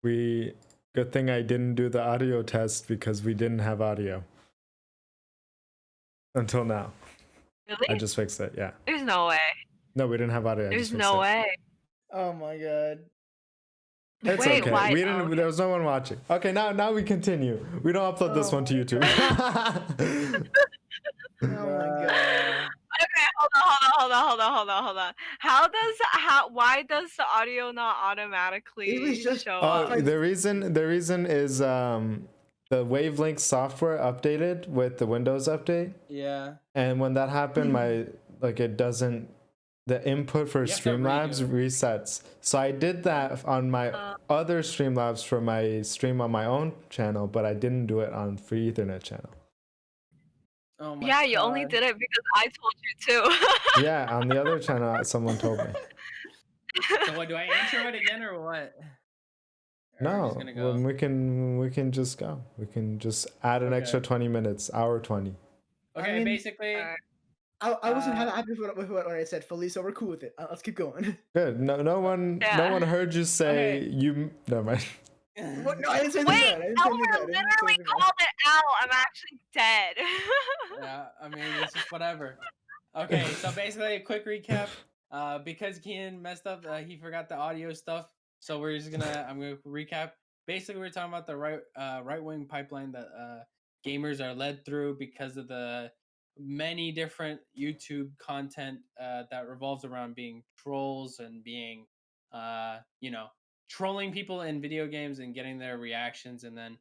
Good thing I didn't do the audio test because we didn't have audio until now. Really? I just fixed it. Yeah. There's no way. No, we didn't have audio. I There's just fixed no it. way. Oh my god. It's Wait, okay. why? We didn't. Okay. There was no one watching. Okay, now we continue. We don't upload this one to YouTube. Oh my god. Okay, hold on. Why does the audio not automatically It was just- show Oh, up? the reason is the Wavelink software updated with the Windows update. Yeah. And when that happened, it doesn't. The input for You have to Streamlabs redo it. resets. So I did that on my other Streamlabs for my stream on my own channel, but I didn't do it on Free Ethernet channel. Oh my Yeah, you God. only did it because I told you to. Yeah, on the other channel, someone told me. So what, do I intro it again or what? Or No, just gonna go? well, we can just go. We can just add an extra 20 minutes, hour 20. Okay, I mean, basically. I wasn't happy with what I said fully, so we're cool with it. Let's keep going. Good. No one heard you say you. Never mind. What? No, I didn't say Wait, that. I didn't say Elmer that. literally called it out. I'm actually dead. Yeah, I mean, it's just whatever. Okay, so basically a quick recap. Because Kian messed up, he forgot the audio stuff. So I'm gonna recap. Basically, we're talking about the right wing pipeline that gamers are led through because of the many different YouTube content that revolves around being trolls and being trolling people in video games and getting their reactions, and then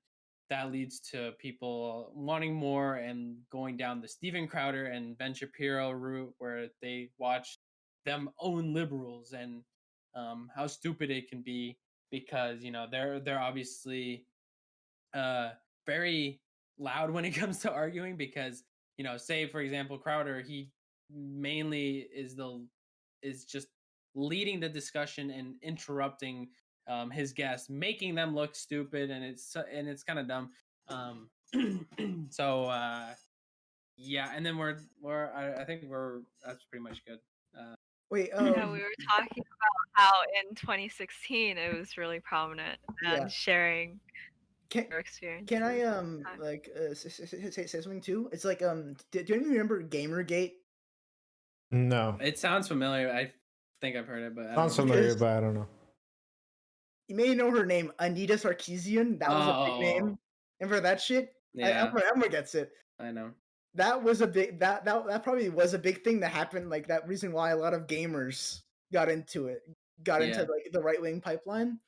that leads to people wanting more and going down the Steven Crowder and Ben Shapiro route, where they watch them own liberals and how stupid it can be because they're obviously very loud when it comes to arguing because say for example Crowder, he mainly is just leading the discussion and interrupting his guests, making them look stupid, and it's kind of dumb. So yeah, and then I think that's pretty much good. Wait. Yeah, we were talking about how in 2016 it was really prominent and sharing your experience. Can I say something too? It's like do you remember Gamergate? No. It sounds familiar. I think I've heard it, but Sounds familiar, but I don't know. You may know her name, Anita Sarkeesian. That was a big name. Remember that shit? Yeah. Elmer gets it. I know. That was a big that probably was a big thing that happened. Like that reason why a lot of gamers got into it, into like the right wing pipeline,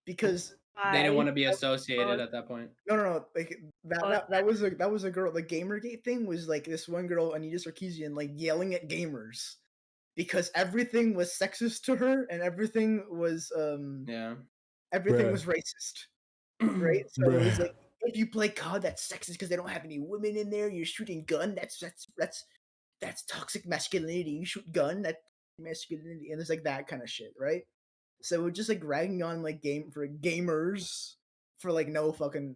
because they didn't want to be associated at that point. No. Like that was a girl. The Gamergate thing was like this one girl, Anita Sarkeesian, like yelling at gamers because everything was sexist to her and everything was everything was racist, right? So it was like, if you play COD, that's sexist because they don't have any women in there. You're shooting gun. That's toxic masculinity. You shoot gun. That's masculinity, and it's like that kind of shit, right? So we're just like ragging on like gamers for like no fucking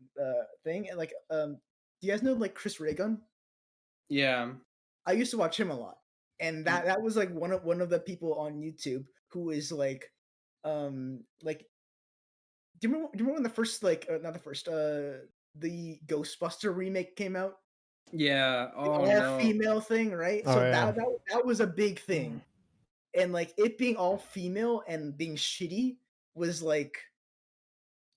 thing. And like do you guys know like Chris Raygun? Yeah, I used to watch him a lot, and that was like one of the people on YouTube who is like do you remember when the first not the first the Ghostbuster remake came out? Yeah. Oh, the all no. female thing, right? So that was a big thing, and like it being all female and being shitty was like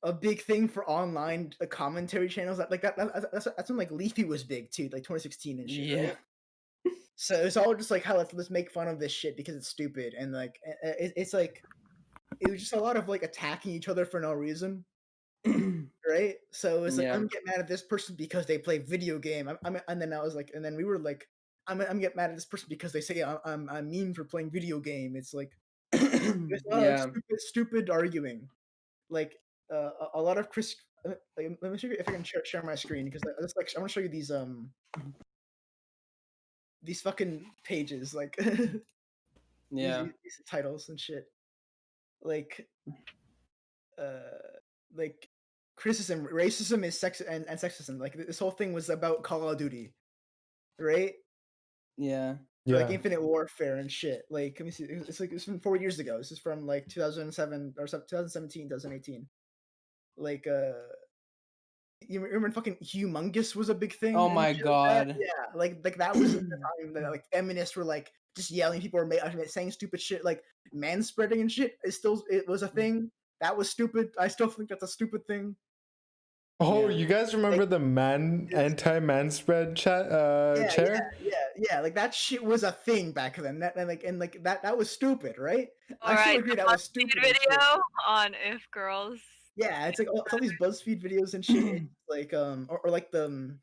a big thing for online commentary channels. That's when like Leafy was big too, like 2016 and shit. Yeah. Right? So it's all just like, how let's make fun of this shit because it's stupid, and like it's like it was just a lot of like attacking each other for no reason. Right? So it's like, I'm getting mad at this person because they play video game. And then I was like, and then we were like, I'm getting mad at this person because they say I'm mean for playing video game. It's like there's a lot of stupid arguing. Like a lot of Chris. Let me see if I can share my screen because I want to show you these fucking pages, like these titles and shit. Like criticism, racism is sex and sexism. Like this whole thing was about Call of Duty, right? Yeah. Like Infinite Warfare and shit. Like, let me see. It's from 4 years ago. This is from like 2007 or 2017, 2018. like you remember fucking humongous was a big thing. Oh and my shit like that? god. Yeah, like that was the time that like feminists were like just yelling, people were saying stupid shit, like manspreading and shit. It was a thing that was stupid. I still think that's a stupid thing. Oh, Yeah. you guys remember the anti-man spread chair? Yeah. Like that shit was a thing back then. That was stupid, right? All I still right, agree the that was BuzzFeed stupid. and shit. video on if girls. Yeah, it's like it's all these BuzzFeed videos and shit. It's like or like the.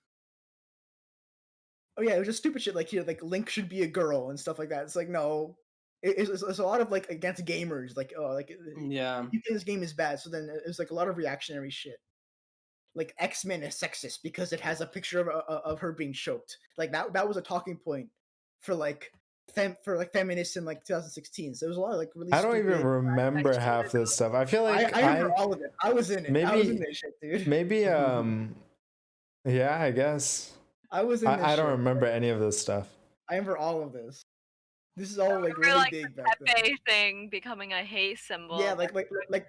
Oh yeah, it was just stupid shit like like Link should be a girl and stuff like that. It's like no, it's a lot of like against gamers. Like oh like Yeah. you think this game is bad, so then it was like a lot of reactionary shit. Like X-Men is sexist because it has a picture of her being choked. Like that was a talking point for like feminists in like 2016. So there was a lot of like really. I don't stupid, even remember half this stuff. I feel like I remember all of it. I was in it. I was in maybe this shit, dude. maybe yeah, I guess. I was in this I don't shit. remember any of this stuff. I remember all of this. This is all like Remember, really like, big the back then. Pepe thing becoming a hate symbol. Yeah, like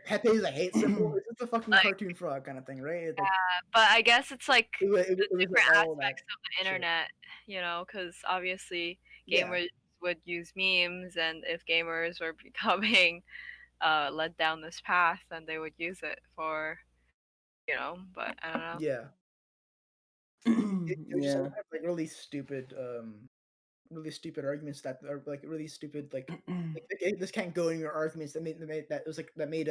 Pepe is a hate symbol. It's just a fucking Like- cartoon frog kind of thing, right? It's like, But I guess it's like it was the like different all that aspects of the shit. internet, you know, because obviously Yeah. gamers would use memes, and if gamers were becoming led down this path, then they would use it for, you know. But I don't know. Yeah. It was just a lot of, like really stupid arguments that are like really stupid like this can't go in your arguments that made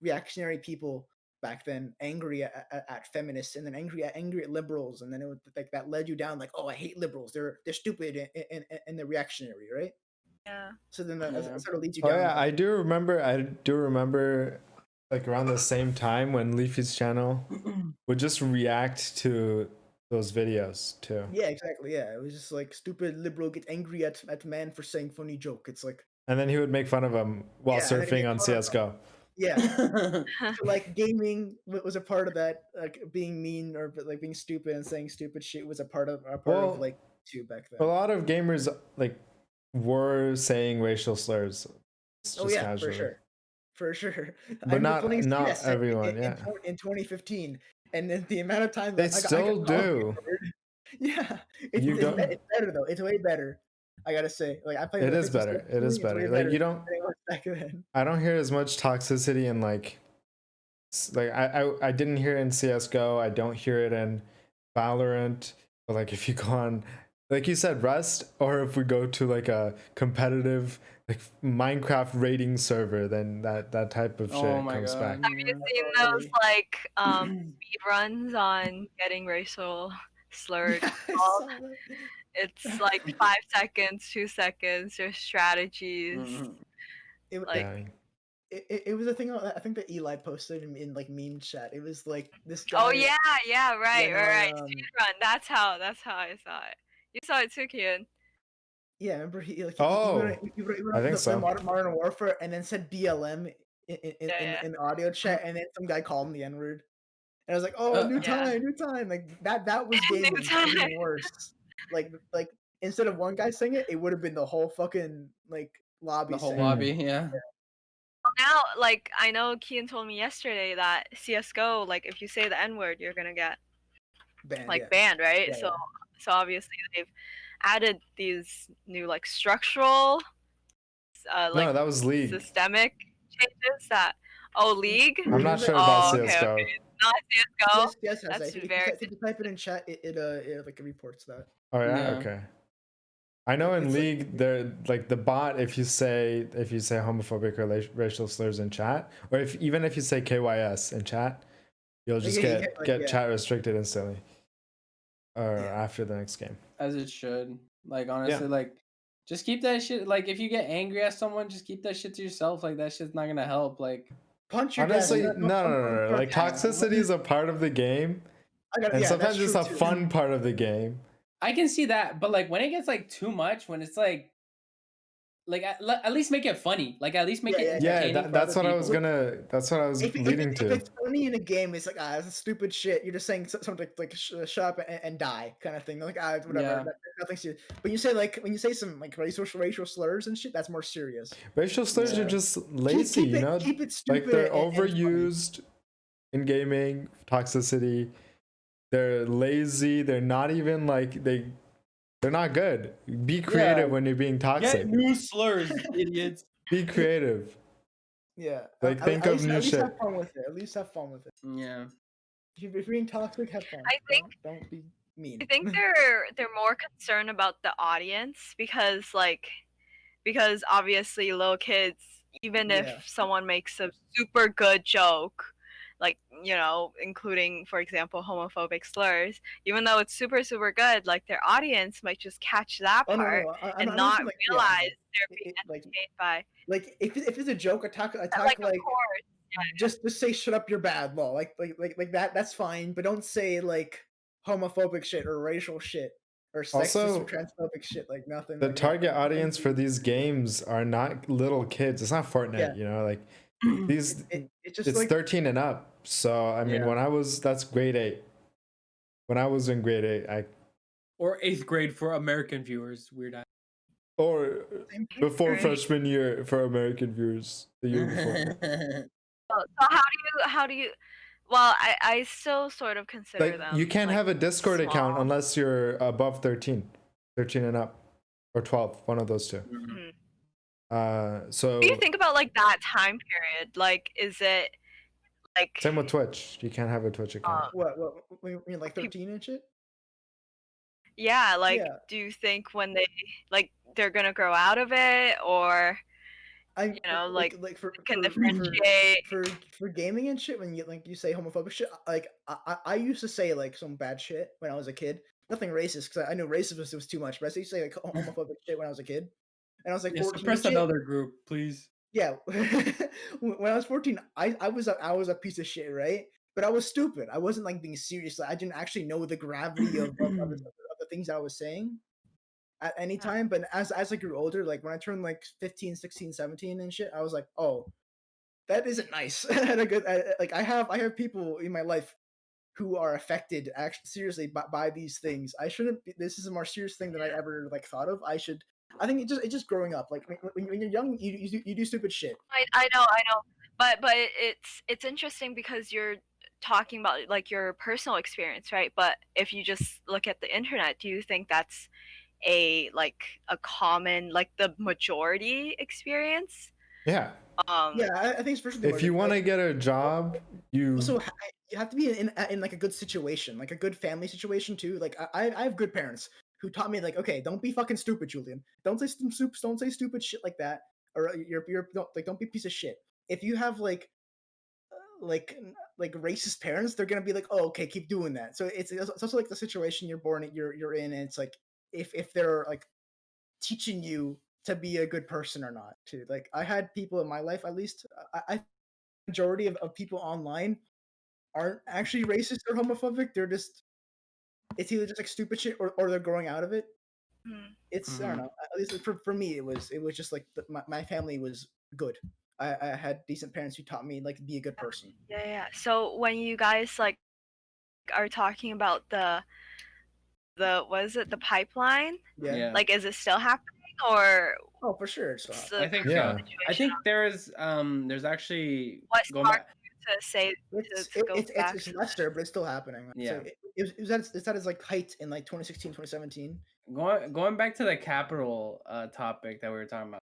reactionary people back then angry at feminists and then angry at liberals, and then it would like that led you down like, oh, I hate liberals, they're stupid and they're reactionary, right? Yeah. So then that sort of leads you Oh down. yeah, I do remember like around the same time when Leafy's channel would just react to those videos too. Yeah, exactly. Yeah, it was just like stupid liberal gets angry at man for saying funny joke. It's like, and then he would make fun of him while Yeah, and then surfing make on fun of CS:GO. yeah. So, like gaming was a part of that, like being mean or like being stupid and saying stupid shit was a part of Well, like too back A then. lot of gamers like were saying racial slurs. Oh just yeah, casually. for sure. But I remember not playing CS everyone. in, Yeah, in 2015, and then the amount of time they that I still got do. yeah, You don't- it's better though. It's way better. I gotta say, like I played. It is better. It is better. Like you don't. than it was back then. I don't hear as much toxicity in like I didn't hear it in CS:GO. I don't hear it in Valorant. But like if you go on, like you said, Rust, or if we go to like a competitive like Minecraft rating server, then that type of shit Oh my comes God. back. Have you seen those like speed runs on getting racial slurred? It's like 5 seconds, 2 seconds, there's strategies. It, Like Yeah. it was a thing I think that Eli posted in like meme chat. It was like this guy. oh yeah, right, right. on, Speed run. That's how I saw it. You saw it too, Kian. Yeah, remember he like Oh, he wrote I think the so. Modern Warfare and then said BLM Yeah. in the audio chat, and then some guy called him the N-word. And I was like, oh, new Yeah. time. Like that was New gaming. That was even time. worse. Like instead of one guy saying it, it would have been the whole fucking like lobby. The whole saying it. lobby, yeah. Well, now, like I know Kian told me yesterday that CS:GO, like if you say the N-word, you're gonna get banned, right? Yeah, so obviously they've added these new like structural, like No, that was League. Mm, systemic changes that. Oh, League. I'm not sure Oh, about okay, CS:GO. okay. Not CS:GO. Yes, has That's that. very. If you type it in chat, it like reports that. Oh yeah, Yeah. okay. I know in It's like- League there like the bot, if you say homophobic or racial slurs in chat, or even if you say KYS in chat, you'll just Yeah, get yeah. chat restricted instantly, or Yeah. after the next game. As it should. Like honestly, like just keep that shit. Like if you get angry at someone, just keep that shit to yourself. Like that shit's not gonna help. Like Punch your Honestly, desk. no. Like toxicity is a part of the game, and sometimes it's a fun part of the game. I can see that, but like when it gets like too much, when it's like at least make it funny. Like at least make it Yeah, entertaining for that's other what I was people. That's what I was leading If to. it's funny in a game, it's like it's stupid shit. You're just saying something like shut up and die kind of thing. Like whatever, Yeah. nothing serious. But you say like when you say some like racial slurs and shit, that's more serious. Racial slurs Yeah. are just lazy, Keep you know. keep it stupid. Like they're and funny. overused. in gaming, toxicity. They're lazy. They're not even like they're not good. Be creative when you're being toxic. Get new slurs, idiots. Be creative. Yeah. Like think of new at least shit. have fun with it. At least have fun with it. Yeah. If you're being toxic, have fun. I think Don't be mean. I think they're more concerned about the audience because obviously little kids, even Yeah. if someone makes a super good joke, like, you know, including, for example, homophobic slurs, even though it's super super good, like their audience might just catch that Oh part no, and I'm not saying, like, realize they're being like entertained by. if it's a joke, I talk Like, like of course, just say shut up, you're bad, lol. Like that. That's fine, but don't say like homophobic shit or racial shit or sexist Also, or transphobic shit. Like nothing. the like, target like, audience for these games are not little kids. It's not Fortnite, Yeah. you know, like these it's just it's like 13 and up. So I mean, Yeah. that's grade 8. When I was in grade 8, Or 8th grade for American viewers. Weird. or before Right. freshman year for American viewers, the year before. So how do you? Well, I still sort of consider Like them. you can't like, have a Discord account small. unless you're above 13 and up, or 12, one of those two. So What do you think about like that time period? Like, is it like same with Twitch. You can't have a Twitch account. what you mean, like 13 and shit? yeah, like Yeah. do you think when they're gonna grow out of it, or I you know, like for can differentiate? for gaming and shit, when you say homophobic shit, like I used to say like some bad shit when I was a kid. Nothing racist because I knew racism was too much, but I used to say like homophobic shit when I was a kid, and I was like Yeah, 14 suppress and shit. another group, please. Yeah, when I was 14, I was a piece of shit, right? But I was stupid. I wasn't like being serious. Like, I didn't actually know the gravity of the things that I was saying at any time. But as I grew older, like when I turned like 15, 16, 17 and shit, I was like, oh, that isn't nice. And like I have people in my life who are affected actually seriously by these things. I shouldn't be, this is a more serious thing than I ever like thought of. I think it's just growing up. Like when you're young, you do stupid shit. I know, but it's interesting because you're talking about like your personal experience, right? But if you just look at the internet, do you think that's a common, like the majority experience? Yeah. Yeah, I think it's first. If you want to get a job, you also you have to be in like a good situation, like a good family situation too. Like I have good parents who taught me like, okay, don't be fucking stupid, Julian. Don't say don't say stupid shit like that, or don't be a piece of shit. If you have like racist parents, they're gonna be like, oh, okay, keep doing that. So it's also like the situation you're in, and it's like if they're like teaching you to be a good person or not. Too, like I had people in my life, at least I majority of people online aren't actually racist or homophobic. They're just it's either just like stupid shit or they're growing out of it. It's I don't know. At least for me, it was just like my family was good. I had decent parents who taught me like to be a good person. Yeah. So when you guys like are talking about the what is it, the pipeline? Yeah. Like, is it still happening, or Oh, for sure. So what's the I think Yeah. so. I think there's actually what going sparked back. you to say to go back? it's lesser, but it's still happening. Yeah. So it's at its like height in like 2016, 2017. Going back to the capital topic that we were talking about.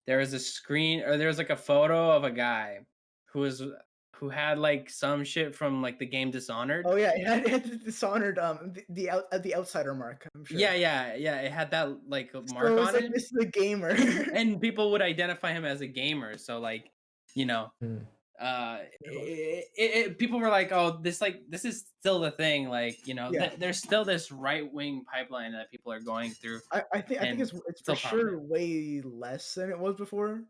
There was a screen, or there was like a photo of a guy who had like some shit from like the game Dishonored. Oh yeah, it had the Dishonored the outsider mark. I'm sure. Yeah. It had that like mark So on it's like it. this is a gamer, And people would identify him as a gamer. So like, you know, people were like, oh, this is still the thing. Like, you know, Yeah. there's still this right wing pipeline that people are going through. I think it's still for sure way less than it was before.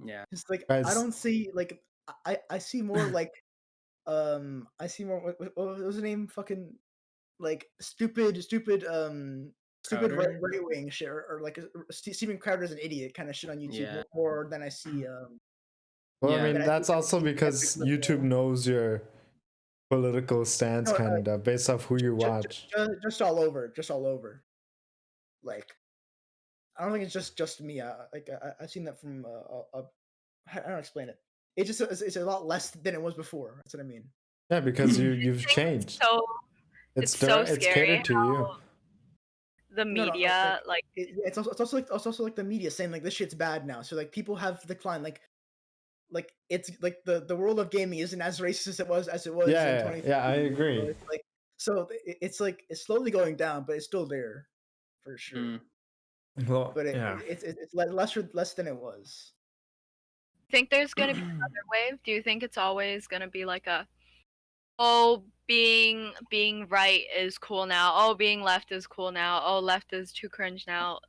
Yeah. It's like Guys. I don't see like I see more like I see more what was the name, fucking like stupid Crowder? right wing shit, or like Steven Crowder's an idiot kind of shit on YouTube Yeah. more than I see Well, Yeah. I mean, But I that's think also because YouTube knows your political stance, No, kind of based off who you watch. just all over. Like I don't think it's just me. I've seen that from I don't explain it. It's a lot less than it was before. That's what I mean. Yeah, because you've think changed. so It's so it's scary catered to you. how the No, media like it's also like the media saying like this shit's bad now. So like people have declined. Like it's like the world of gaming isn't as racist as it was in Yeah, 2015. yeah, I So agree. it's like it's like it's slowly going down, but it's still there for sure. Mm. Well, But yeah. it's less than it was. think there's gonna be another wave? Do you think it's always gonna be like a oh being right is cool now, oh being left is cool now, oh left is too cringe now?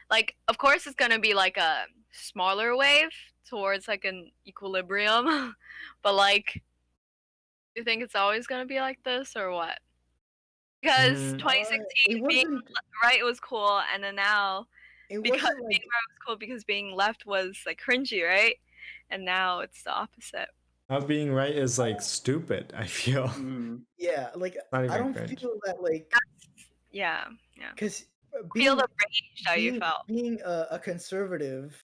Like of course it's gonna be like a smaller wave towards like an equilibrium. But like do you think it's always gonna be like this or what? Because Mm, 2016 It being wasn't. right was cool, and then now It because wasn't being like right was cool because being left was like cringy, right? And now it's the opposite. not being right is like stupid, I feel. Mm. yeah. Like Not I even don't cringe. feel that like Yeah. because Feel being the rage that you felt. being a conservative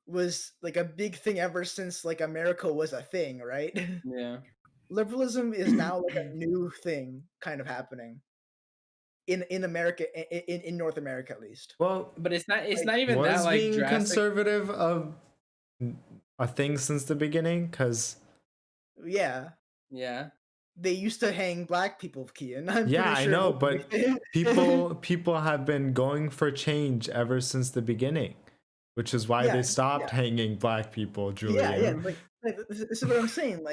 was like a big thing ever since like America was a thing, right? Yeah. Liberalism is now like a new thing kind of happening in America, in North America at least. Well, But it's not Like, even that was like being drastic. conservative a thing since the beginning? Because yeah, Yeah. they used to hang black people, Kian. I'm yeah, pretty I sure. know, but people have been going for change ever since the beginning, which is why they Yeah, stopped hanging black people, yeah, Julian. like this is what I'm saying.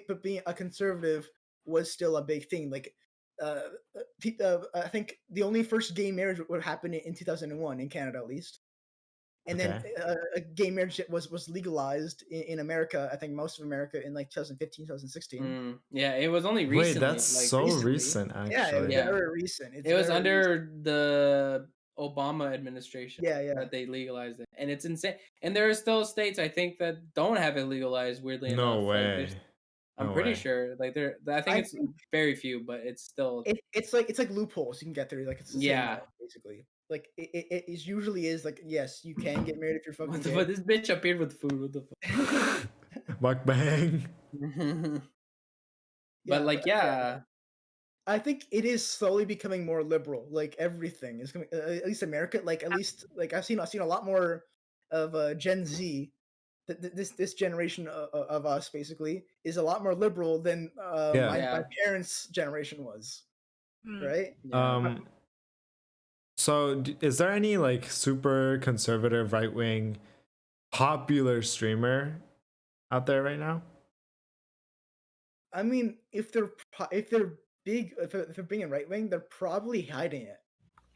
But being a conservative was still a big thing. Like, I think the only first gay marriage would happen in 2001 in Canada, at least. And then Okay. a gay marriage was legalized in America. I think most of America in like 2015, 2016. Mm. Yeah, it was only Wait, recently. that's like so recently. recent, Yeah, it was actually. Yeah. very recent. it was very under the Obama administration Yeah, yeah. that they legalized it, and it's insane. And there are still states I think that don't have it legalized. Weirdly No enough, like way. I'm No pretty way. sure. Like there, I think it's very few, but it's still. It's like loopholes you can get there. Like it's the same Yeah. law, basically. Like it usually is like yes, you can get married if you're fucking What the gay. fuck? This bitch appeared with food. What the fuck? Mukbang. But like, yeah. I think it is slowly becoming more liberal. Like everything is coming, at least America. Like at least like I've seen a lot more of Gen Z. This generation of us basically is a lot more liberal than Yeah. my parents' generation was. Hmm. Right? Yeah. So is there any like super conservative right-wing popular streamer out there right now? I mean, if they're big, if they're being right wing, they're probably hiding it.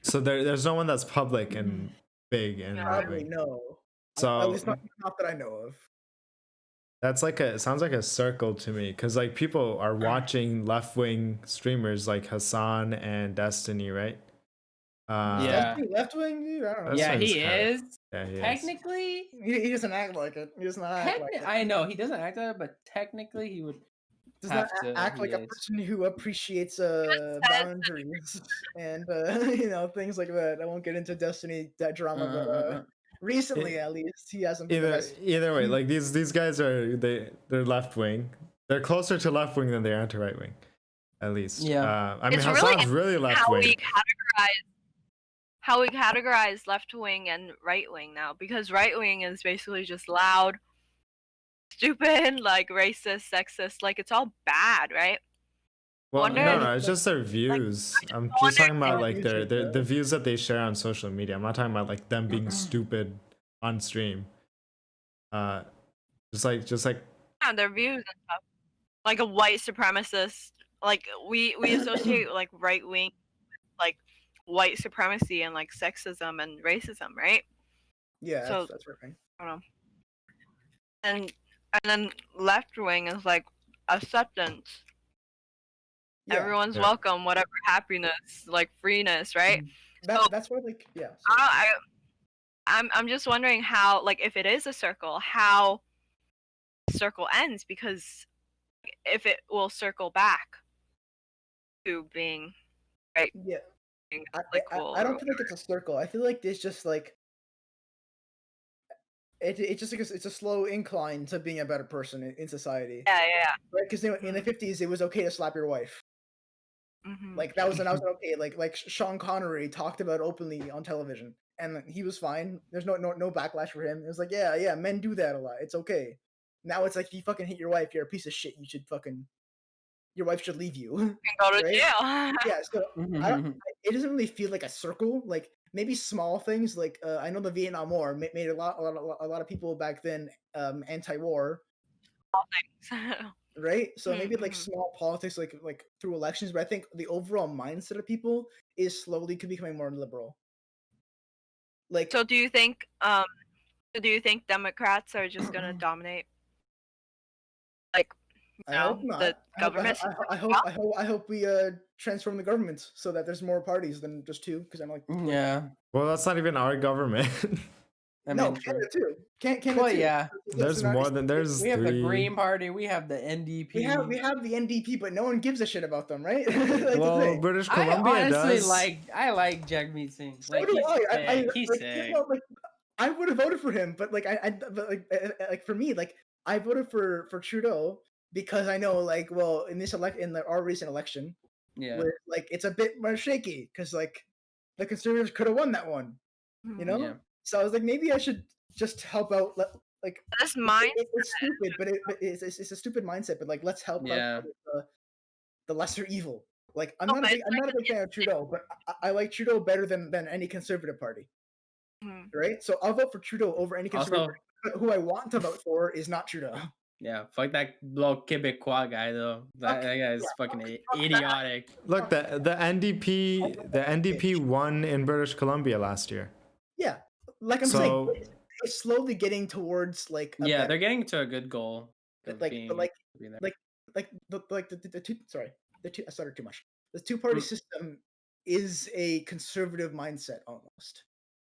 So there's no one that's public and big and right Probably wing. no. So At least not that I know of. that's like it sounds like a circle to me, because like people are watching left-wing streamers like Hassan and Destiny, right? Yeah. Left wing. I don't know. Yeah, Destiny's he kinda- is. Yeah, he is. Technically, He doesn't act like it. He does not act like it. I know he doesn't act like it, but technically he would Does not have to. act He like a is. person who appreciates boundaries and things like that. I won't get into Destiny that drama, but recently at least he hasn't been the best. Either way, like these guys are they're left-wing. They're closer to left-wing than they are to right-wing, at least. Yeah. I mean, It's Hassan's really left-wing. How we categorize left wing and right wing now, because right wing is basically just loud, stupid, like racist, sexist, like it's all bad, right? Well, Wonder no, if- it's just their views. I'm wonder just talking if about they- like the views that they share on social media. I'm not talking about like them being stupid on stream. Just like yeah, their views and stuff. Like a white supremacist, like we associate like right wing, like white supremacy and like sexism and racism, right? Yeah, So- that's right. I don't know. And then left wing is like acceptance. Yeah, Everyone's Yeah. welcome, whatever happiness, like freeness, right? that's why like yeah. I'm just wondering how, like, if it is a circle, how the circle ends, because if it will circle back to being Yeah. like cool. I don't feel like it's a circle. I feel like it's just like it's just like it's a slow incline to being a better person in society. Yeah. Right? Because in the 50s, it was okay to slap your wife. Mm-hmm. Like that was okay. Like Sean Connery talked about openly on television, and he was fine. There's no backlash for him. It was like, yeah, men do that a lot. It's okay. Now it's like, if you fucking hit your wife, you're a piece of shit. You should your wife should leave you. And go to Right? jail. Yeah. So it doesn't really feel like a circle. Like maybe small things. Like I know the Vietnam War made a lot of people back then anti-war. Right? So maybe like small politics, like through elections, but I think the overall mindset of people is slowly becoming more liberal. Like, So do you think Democrats are just gonna dominate? Like, I hope the not. government? I hope we transform the government so that there's more parties than just two. Because I'm like, Yeah. Well, that's not even our government. I no, mean, Canada too. Canada well, too. yeah. There's more than there's We have the three. Green Party. We have the NDP. We have the NDP, but no one gives a shit about them, right? Like, Well, British Columbia I honestly does. I like Jagmeet Singh. So Like do he's like, sick. you know, like, I would have voted for him, but like like for me, like I voted for Trudeau because I know, like, well, in our recent election, Yeah. where like it's a bit more shaky because like the Conservatives could have won that one, you know. Yeah. So I was like, maybe I should just help out. Like This mindset. it's stupid, but it's a stupid mindset. But like, let's help Yeah. out the lesser evil. Like I'm No, not but a big fan of Trudeau, but I like Trudeau better than any conservative party. Mhm. Right? So I'll vote for Trudeau over any conservative Also, party. But who I want to vote for is not Trudeau. yeah, fuck that little Quebecois guy though. That guy is fucking idiotic. Look, the NDP won in British Columbia last year. Yeah, like I'm saying, it's slowly getting towards like yeah, they're getting to a good goal. Like the two. Sorry, the two. I started too much. The two-party system is a conservative mindset almost.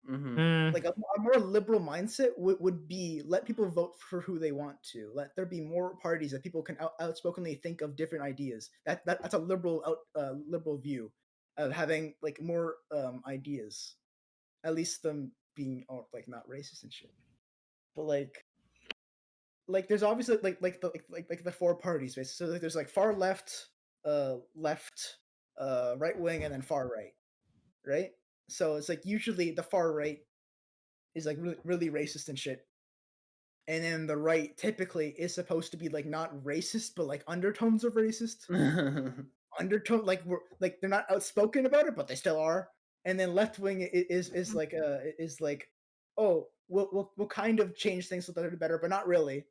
Like a more liberal mindset would be let people vote for who they want to. Let there be more parties that people can outspokenly think of different ideas. That's a liberal liberal view of having like more ideas. At least them being like not racist and shit. But like there's obviously like the four parties basically. So like, there's like far left, left, right wing, and then far right? So it's like usually the far right is like really racist and shit, and then the right typically is supposed to be like not racist but like undertones of racist. Undertone, like they're not outspoken about it but they still are. And then left wing is like oh we'll kind of change things so that they're better but not really.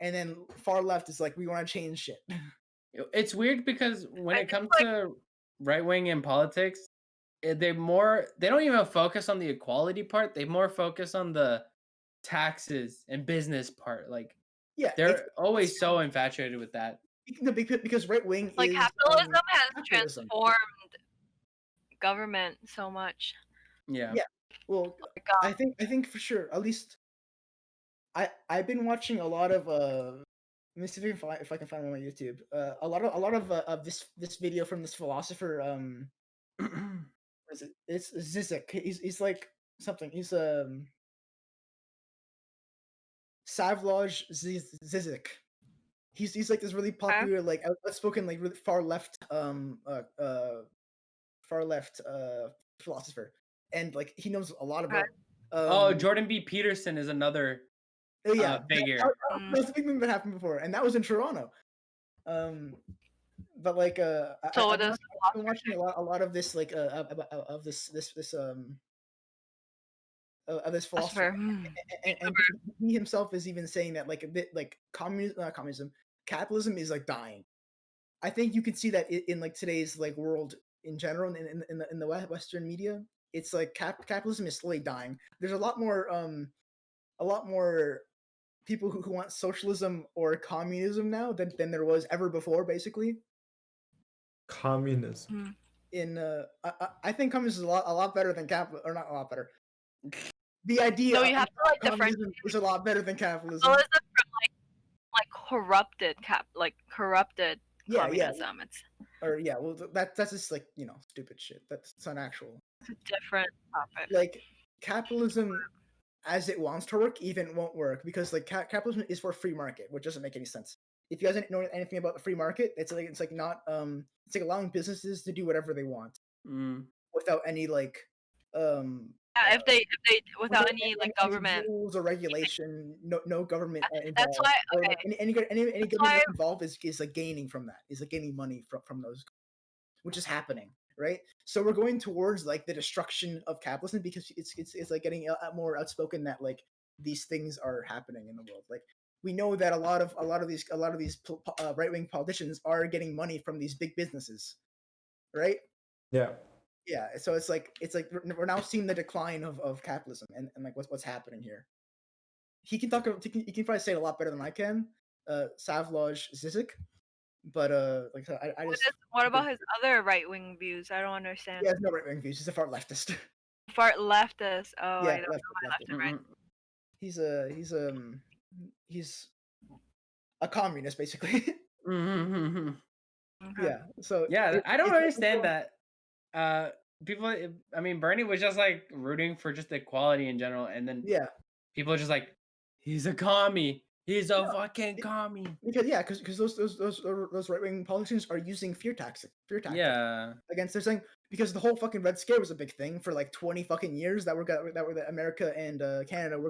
And then far left is like we want to change shit. It's weird because when it comes to right wing in politics, they don't even focus on the equality part. They more focus on the taxes and business part. Like, yeah, they're always so infatuated with that. Because right wing like is capitalism has capitalism. transformed government so much. Yeah. Well, I think for sure. At least I've been watching a lot of let me see if I can find one on YouTube. A lot of this video from this philosopher. What is it? It's Zizek. He's like something. He's Savloj Zizek. He's like this really popular, like outspoken, like really far left philosopher, and like he knows a lot about. Jordan B. Peterson is another figure. That's a big thing that happened before, and that was in Toronto. But like I've been watching a lot of this like of this philosopher, and he himself is even saying that like a bit like capitalism is like dying. I think you can see that in like today's like world in general, in the Western media. It's like capitalism is slowly dying. There's a lot more people who want socialism or communism now than there was ever before, basically. Communism. I think communism is a lot better than capitalism, or not a lot better. The idea you have to like communism is a lot better than capitalism. Socialism from like corrupted communism. Well, that's just like, you know, stupid shit. That's unactual. It's a different topic. Like capitalism as it wants to work even won't work because like capitalism is for free market, which doesn't make any sense. If you guys know anything about the free market, it's like not it's like allowing businesses to do whatever they want without any like Yeah, if they without any like any government. rules or regulation, no government involved. That's why Or okay. like any That's government why involved is like gaining from that, is like gaining money from those, which is happening, right? So we're going towards like the destruction of capitalism because it's like getting more outspoken that like these things are happening in the world. Like we know that a lot of these right-wing politicians are getting money from these big businesses, right? Yeah. Yeah, so it's like we're now seeing the decline of capitalism and like what's happening here. He can probably say it a lot better than I can, Savloj Zizek, but like I just what about his other right wing views? I don't understand. he has no right wing views. He's a far leftist. Far leftist. Oh, Yeah, I don't know my left and right. He's a communist basically. Okay. Yeah. So Yeah, I don't understand that. People, I mean, Bernie was just like rooting for just equality in general, and then yeah, people are just like, he's a commie. He's a fucking commie. because those right wing politicians are using fear tactics. Yeah. Against they're saying because the whole fucking Red Scare was a big thing for like 20 fucking years that were that America and Canada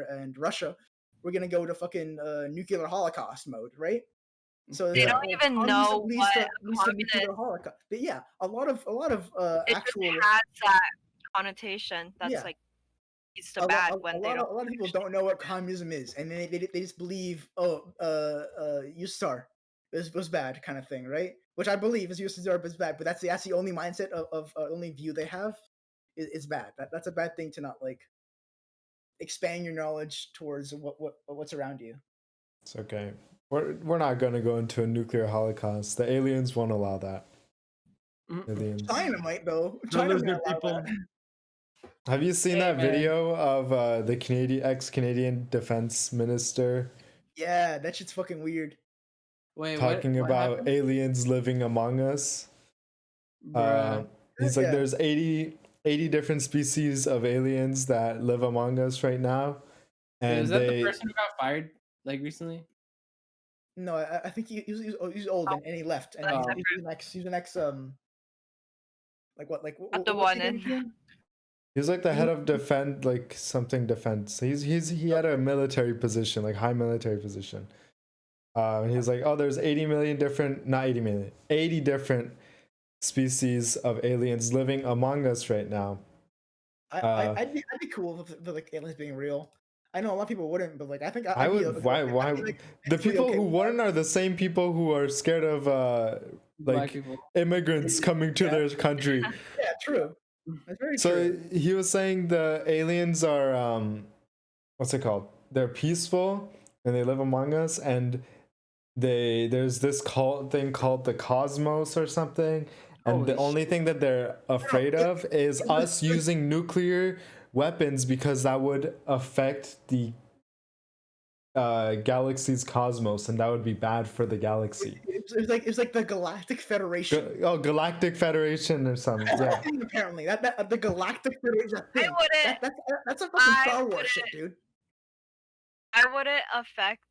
and Russia were gonna go to fucking nuclear holocaust mode, right? So They don't even know what nuclear holocaust. But yeah, a lot of it actual just has that connotation. That's Yeah. like it's the bad when they don't. A lot of people don't know what communism is, and they just believe USSR was bad kind of thing, right? Which I believe is USSR is bad, but that's the only mindset of only view they have is bad. That's a bad thing to not like expand your knowledge towards what's around you. It's okay. We're not gonna go into a nuclear holocaust. The aliens won't allow that. Aliens. China might though. The China lizard might allow people. that. Have you seen Hey, that man. video of the ex-Canadian defense minister Yeah, that shit's fucking weird. Wait, talking what about happened? aliens living among us? Bruh. He's like, Yeah. there's 80 different species of aliens that live among us right now, Wait, and is that they the person who got fired like recently? No, I think he's old and he left, and That's he's the next like what Not the what's one he in. again? he's like the head of defense, like something defense. He had a military position, like high military position. And he's like, oh, there's 80 different species of aliens living among us right now. I'd be cool with like aliens being real. I know a lot of people wouldn't, but like I think I would. Why? The people who wouldn't are the same people who are scared of Black like people. immigrants coming to their country. Yeah, true. That's very So true. he was saying the aliens are what's it called? They're peaceful and they live among us, and there's this thing called the cosmos or something, and the only thing that they're afraid of is us using nuclear weapons because that would affect the galaxy's cosmos, and that would be bad for the galaxy. It was like the Galactic Federation. Galactic Federation or something. That's Yeah. a thing, apparently. That the Galactic Federation thing. That's a fucking I Star Wars wouldn't- shit, dude. I wouldn't affect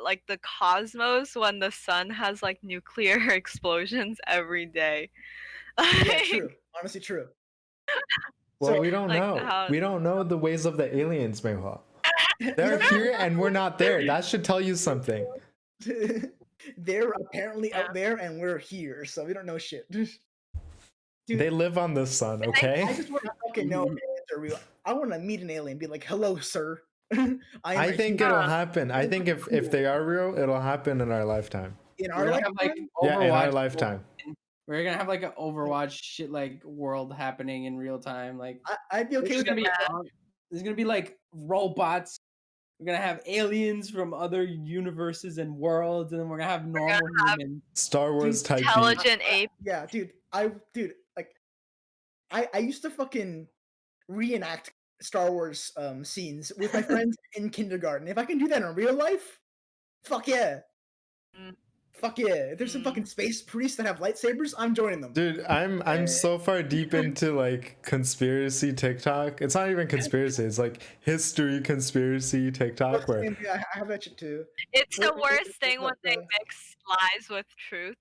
like the cosmos when the sun has like nuclear explosions every day. Yeah, Like, true. Honestly, true. Well, So, we don't like, know. how- We don't know the ways of the aliens, Meihua. They're here and we're not there. That should tell you something. They're apparently out there and we're here, so we don't know shit. Dude, They live on the sun, okay? I just want to fucking know if aliens are real. I want to meet an alien and be like, "Hello, sir." I think it'll happen. I think if they are real, it'll happen in our lifetime. in We're our gonna life. have like Yeah, in our Overwatch. lifetime. We're gonna have like an Overwatch shit like world happening in real time. Like I'd be okay there's with gonna that. be there's gonna be like robots. We're gonna have aliens from other universes and worlds, and then we're gonna have normal humans. Star Wars type beat. intelligent ape. Yeah, dude. Like, I used to fucking reenact Star Wars scenes with my friends in kindergarten. If I can do that in real life, fuck yeah. Mm. Fuck yeah! If there's some fucking space priests that have lightsabers, I'm joining them. Dude, I'm so far deep into like conspiracy TikTok. It's not even conspiracy. It's like history conspiracy TikTok where Yeah, I have that shit too. It's the Wait, worst thing when they uh, mix lies with truths.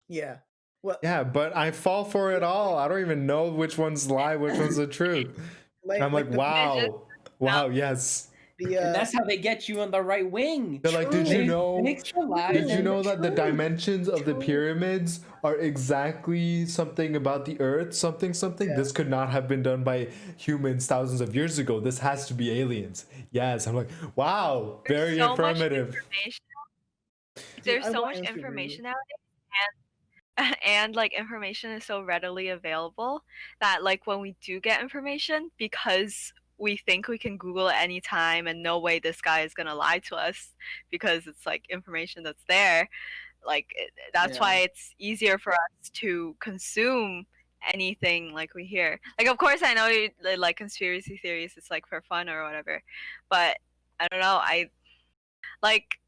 Yeah. Well, yeah, but I fall for it all. I don't even know which one's lie, which one's the truth. And I'm like, the, wow, yes. the And that's how they get you on the right wing. They're like, did True. you know? Mix the lies Did you and know the that the truth. dimensions of the True. pyramids are exactly something about the Earth? Something. Yeah. This could not have been done by humans thousands of years ago. This has to be aliens. Yes, I'm like, wow, very There's so much affirmative. information. Dude, There's I so want much answers, information nowadays, and like information is so readily available that like when we do get information, because we think we can Google it anytime and no way this guy is gonna lie to us because it's like information that's there. Like that's why it's easier for us to consume anything like we hear. Like of course I know like conspiracy theories, it's like for fun or whatever, but I don't know. I like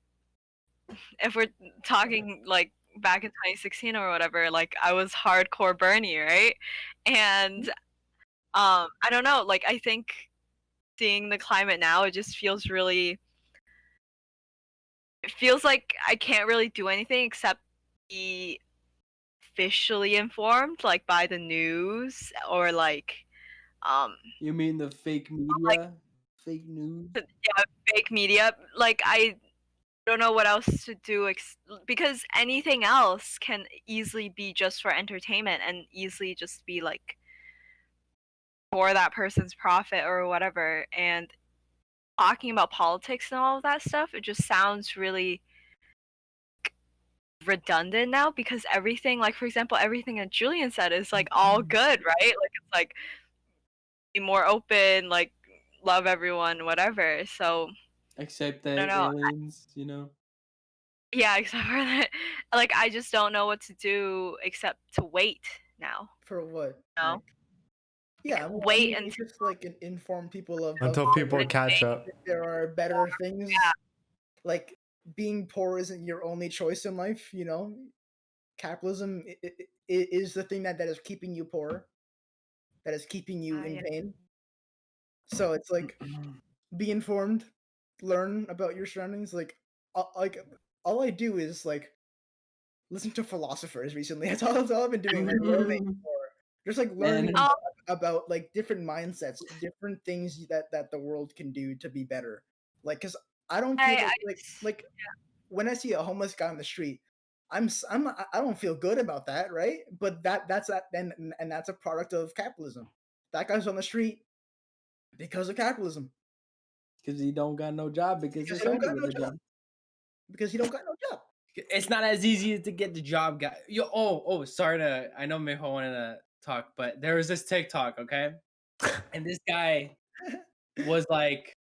if we're talking like back in 2016 or whatever, like I was hardcore Bernie, right? And I don't know, like I think seeing the climate now, it just feels really, it feels like I can't really do anything except be officially informed, like by the news or like You mean the fake media? Fake news? yeah, fake media. Like I don't know what else to do because anything else can easily be just for entertainment and easily just be like for that person's profit or whatever. And talking about politics and all of that stuff, it just sounds really redundant now because everything, like for example, everything that Julian said is like all good, right? Like it's like be more open, like love everyone, whatever. So Except the I don't know. aliens, you know? Yeah, except for that, like I just don't know what to do except to wait now. For what? No. Like, yeah, well, I Wait mean, until it's just like inform people of Until people catch up. that there are better things. Yeah. Like being poor isn't your only choice in life. You know, capitalism is the thing that is keeping you poor, that is keeping you in Yeah. pain. So it's like be informed, learn about your surroundings. Like all I do is like listen to philosophers recently. That's all I've been doing. Like learning more. Just like learning Oh, about like different mindsets, different things that the world can do to be better. Like, cause I don't feel like when I see a homeless guy on the street, I don't feel good about that, right? But that's that and that's a product of capitalism. That guy's on the street because of capitalism. Because he don't got no job because Because his he don't family got got no a job. Because he don't got no job. It's not as easy to get the job, guy. Sorry to. I know Meihua wanted to talk, but there was this TikTok, okay, and this guy was like,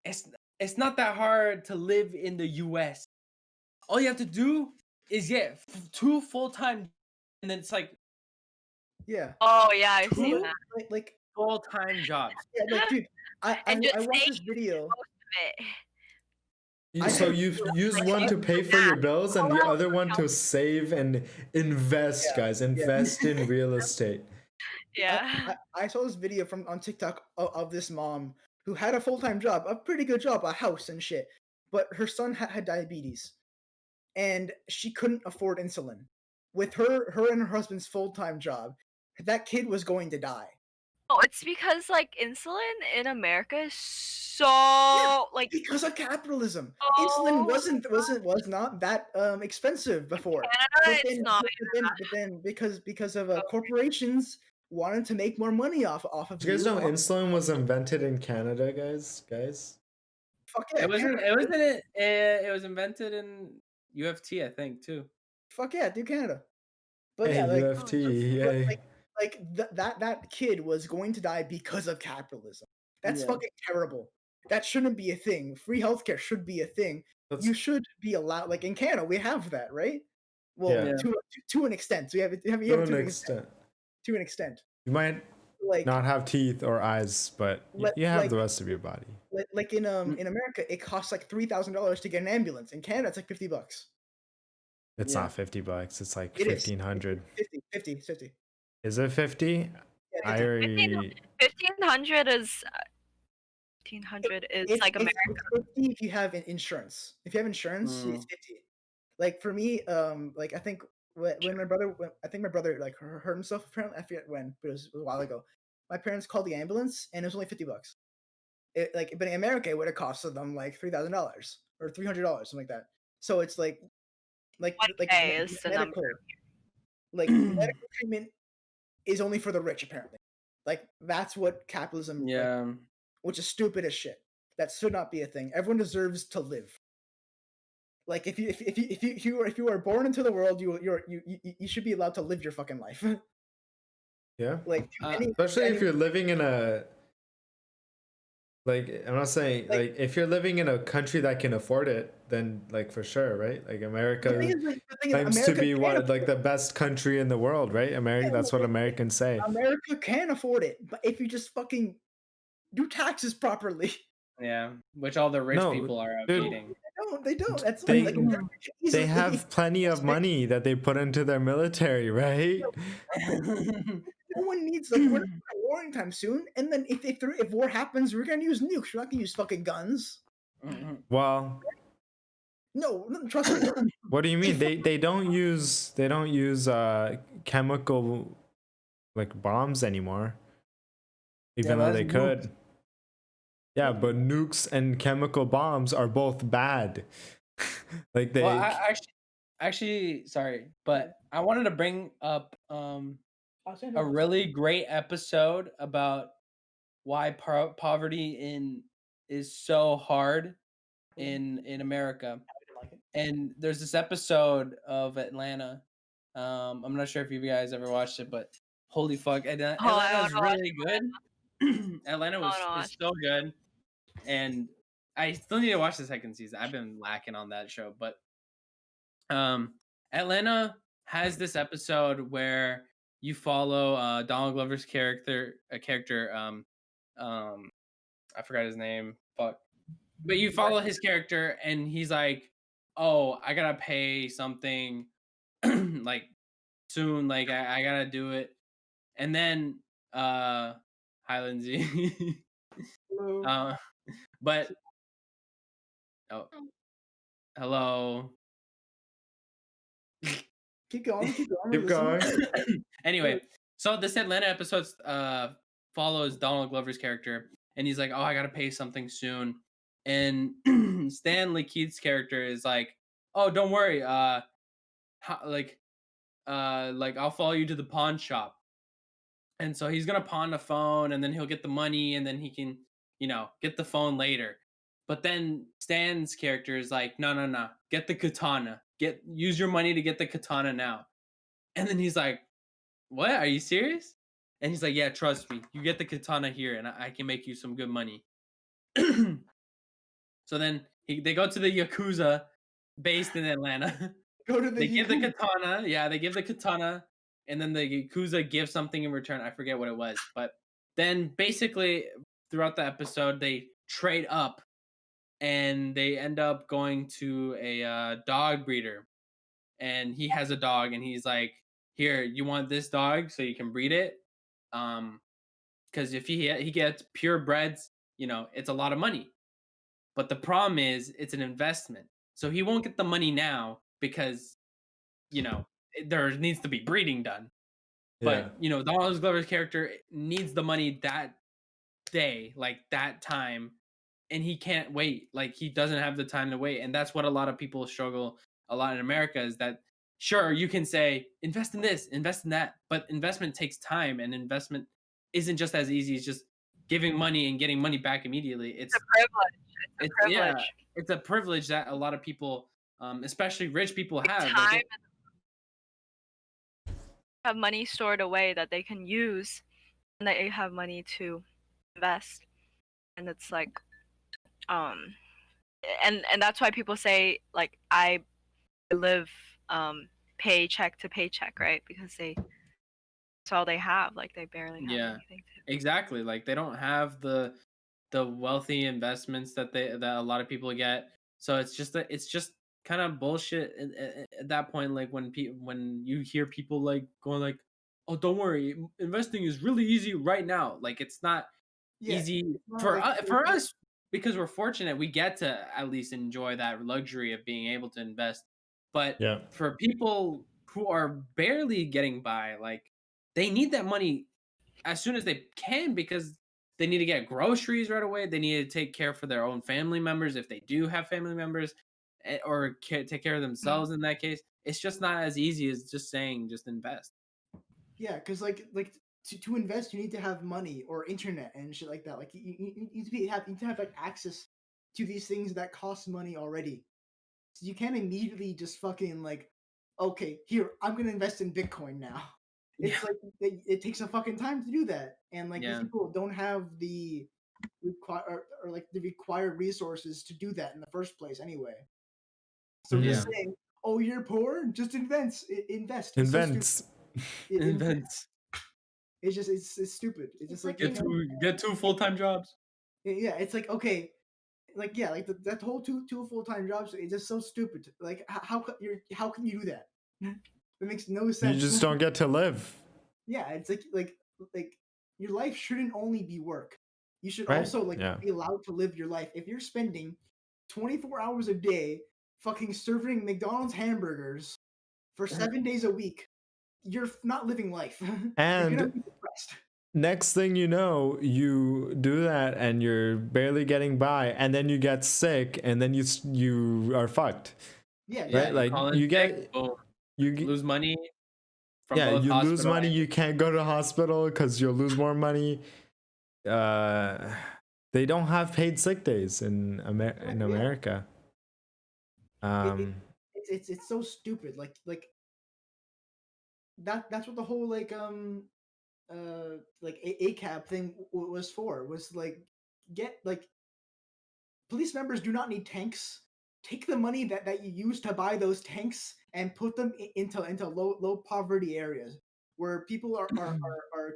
"It's not that hard to live in the U.S. All you have to do is get 2 full-time, and then it's like Yeah. oh yeah, I've seen Two? that. Like full-time jobs." yeah, like dude, I And just watched make this video. most of it. So you use one to pay for your bills and the other one to save and invest, Yeah, guys. yeah. Invest in real estate. Yeah. I saw this video on TikTok of this mom who had a full-time job, a pretty good job, a house and shit. But her son had diabetes, and she couldn't afford insulin. With her and her husband's full-time job, that kid was going to die. Oh, it's because like insulin in America is so like Because of capitalism. Oh Insulin my was not that expensive before. Canada, it's not. But then because of corporations wanted to make more money off of Do you guys you. know insulin was invented in Canada, guys? Fuck yeah, It wasn't. Canada. It wasn't. It was invented in UFT, I think, too. Fuck yeah, do Canada. But Hey, yeah, like UFT, yay. that kid was going to die because of capitalism. That's Yeah. fucking terrible. That shouldn't be a thing. Free healthcare should be a thing. You should be allowed. Like in Canada, we have that, right? Well, Yeah. to an extent. So you have To an extent. To an extent. You might Like not have teeth or eyes, but you have the rest of your body. like in America, it costs like $3,000 to get an ambulance. In Canada, it's like $50. It's Yeah. not $50. It's like It is. 1,500. 50. Is it 50? Yeah, I 50. already. 1,500 is 1,500 is like America. It's 50 if you have insurance. If you have insurance, it's 50. Like for me, like I think when my brother, like hurt himself. Apparently, I forget when, but it was a while ago. My parents called the ambulance, and it was only $50. But in America, it would have costed them like $3,000 or $300, something like that. So it's like 1K is the number. medical treatment is only for the rich, apparently. Like that's what capitalism. Yeah. Which is stupid as shit. That should not be a thing. Everyone deserves to live. Like if you are born into the world, you should be allowed to live your fucking life. Yeah. Like especially if you're living in a, like, I'm not saying like if you're living in a country that can afford it, then like for sure, right? Like America claims to be what, like the best country in the world, right? America, that's what Americans say. America can afford it, but if you just fucking do taxes properly. Yeah, which all the rich people are outdating. They don't. That's they have plenty of money that they put into their military, right? No one needs, like, we're not going to war anytime soon. And then if war happens, we're gonna use nukes. We're not gonna use fucking guns. Well, no, trust me. What do you mean? They don't use chemical like bombs anymore, even though they could. Nukes. Yeah, but nukes and chemical bombs are both bad. Like they. Well, actually, sorry, but I wanted to bring up a really great episode about why poverty is so hard in America. And there's this episode of Atlanta. I'm not sure if you guys ever watched it, but holy fuck, Atlanta's really good. Atlanta is so good, and I still need to watch the second season. I've been lacking on that show, but Atlanta has this episode where you follow Donald Glover's character, I forgot his name, fuck. But you follow his character, and he's like, "Oh, I gotta pay something, like soon. Like I gotta do it." And then, hi Lindsay. But oh, hello. Keep going. Keep going. Anyway, so this Atlanta episode follows Donald Glover's character, and he's like, "Oh, I gotta pay something soon." And Stanley Keith's character is like, "Oh, don't worry. Like I'll follow you to the pawn shop." And so he's gonna pawn the phone, and then he'll get the money, and then he can, get the phone later. But then Stan's character is like, no, get the katana. Use your money to get the katana now. And then he's like, what? Are you serious? And he's like, yeah, trust me. You get the katana here, and I can make you some good money. So then they go to the Yakuza based in Atlanta. They give the katana. Yeah, they give the katana, and then the Yakuza gives something in return. I forget what it was. But then basically throughout the episode, they trade up, and they end up going to a dog breeder. And he has a dog, and he's like, here, you want this dog so you can breed it? Because if he gets purebreds, it's a lot of money. But the problem is it's an investment. So he won't get the money now because, there needs to be breeding done. But, Donald Glover's character needs the money that day, like that time, and he can't wait. Like he doesn't have the time to wait. And that's what a lot of people struggle a lot in America is that, sure, you can say, invest in this, invest in that, but investment takes time, and investment isn't just as easy as just giving money and getting money back immediately. It's a privilege. Yeah, it's a privilege that a lot of people, especially rich people, have. Time have money stored away that they can use, and they have money to invest. And it's like, and that's why people say, like, I live paycheck to paycheck, right? Because that's all they have. Like they barely have anything to. Exactly. Like they don't have the wealthy investments that a lot of people get. So it's just kind of bullshit at that point. Like when you hear people like going like, "Oh, don't worry, investing is really easy right now." Like it's not easy for us because we're fortunate. We get to at least enjoy that luxury of being able to invest. But Yeah. for people who are barely getting by, like they need that money as soon as they can because they need to get groceries right away. They need to take care for their own family members if they do have family members, or take care of themselves. In that case, it's just not as easy as just saying just invest. Yeah, because like to invest, you need to have money or internet and shit like that. Like you need to have like access to these things that cost money already. So you can't immediately just fucking like, okay, here I'm gonna invest in Bitcoin now. It's like it takes a fucking time to do that, and like these people don't have the or like the required resources to do that in the first place anyway. So just saying, "Oh, you're poor? Just invest." Invest. Invents. Invents. It's just it's stupid. It's just like get two full-time jobs. Yeah, it's like okay, like yeah, like that whole two full-time jobs. It's just so stupid. Like how can you do that? It makes no sense. You just don't get to live. Yeah, it's like your life shouldn't only be work. You should also like be allowed to live your life. If you're spending 24 hours a day fucking serving McDonald's hamburgers for 7 days a week, you're not living life. And you're gonna be depressed. Next thing you know, you do that and you're barely getting by, and then you get sick, and then you are fucked. Yeah, right. Like you lose money. You lose money. You can't go to hospital because you'll lose more money. They don't have paid sick days in America. It's so stupid. Like that's what the whole like ACAB thing was for. Was like get like police members do not need tanks. Take the money that you use to buy those tanks and put them into low poverty areas where people are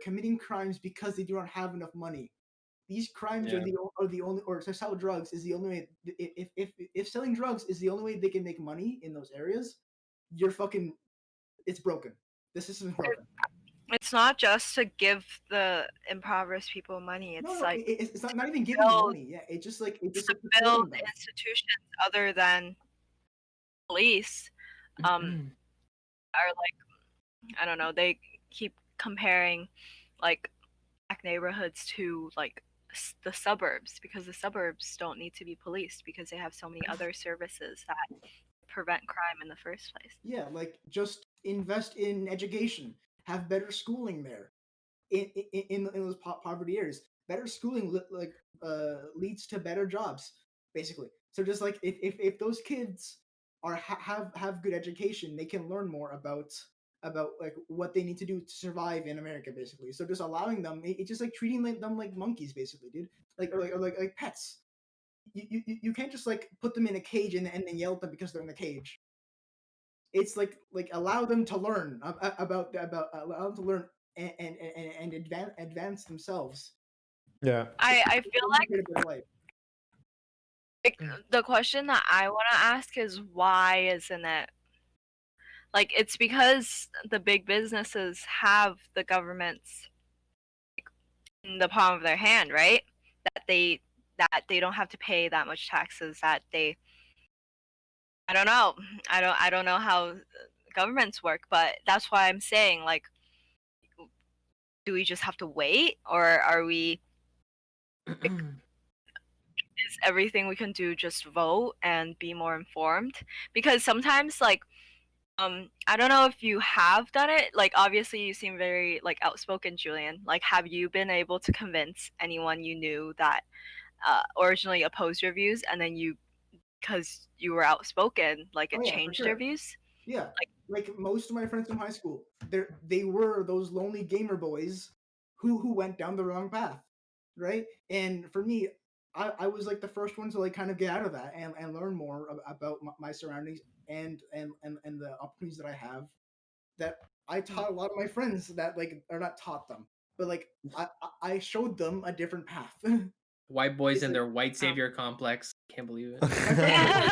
committing crimes because they do not have enough money. These crimes are the only, or to sell drugs is the only way. If selling drugs is the only way they can make money in those areas, you're fucking. It's broken. The system is broken. It's not just to give the impoverished people money. It's like it's not even giving them money. Yeah, it's just like it's to build institutions other than police. Are like, I don't know. They keep comparing like black neighborhoods to like the suburbs because the suburbs don't need to be policed because they have so many other services that prevent crime in the first place. Yeah, like just invest in education, have better schooling there, in those poverty areas. Better schooling leads to better jobs, basically. So just like if those kids are have good education, they can learn more about like what they need to do to survive in America, basically. So just allowing them, it's just like treating them like monkeys, basically, dude. Or like pets. You can't just like put them in a cage and then yell at them because they're in the cage. It's like allow them to learn about allow them to learn and advance themselves. Yeah. I feel like the question that I want to ask is why isn't it like it's because the big businesses have the government's in the palm of their hand, right? That they don't have to pay that much taxes, that they I don't know. I don't know how governments work, but that's why I'm saying like do we just have to wait or are we is everything we can do just vote and be more informed? Because sometimes like I don't know if you have done it. Like obviously you seem very like outspoken, Julian. Like have you been able to convince anyone you knew that originally opposed your views and then you because you were outspoken, like it changed their views? Yeah, like most of my friends from high school, they were those lonely gamer boys who went down the wrong path, right? And for me, I was like the first one to like kind of get out of that and learn more about my surroundings and the opportunities that I have. That I taught a lot of my friends that like or not taught them, but like I showed them a different path. White boys and their white savior complex. Can't believe it.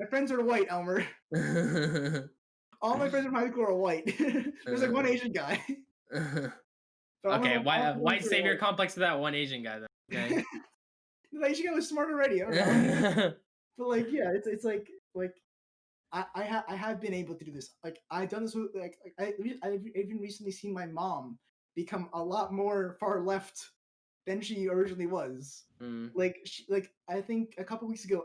My friends are white, Elmer. All my friends from high school are white. There's like one Asian guy. Okay, white savior complex to that one Asian guy, though. Okay. The Asian guy was smart already. I don't know. But like, yeah, it's like I have been able to do this. Like I've done this with I've even recently seen my mom become a lot more far left than she originally was. Like I think a couple weeks ago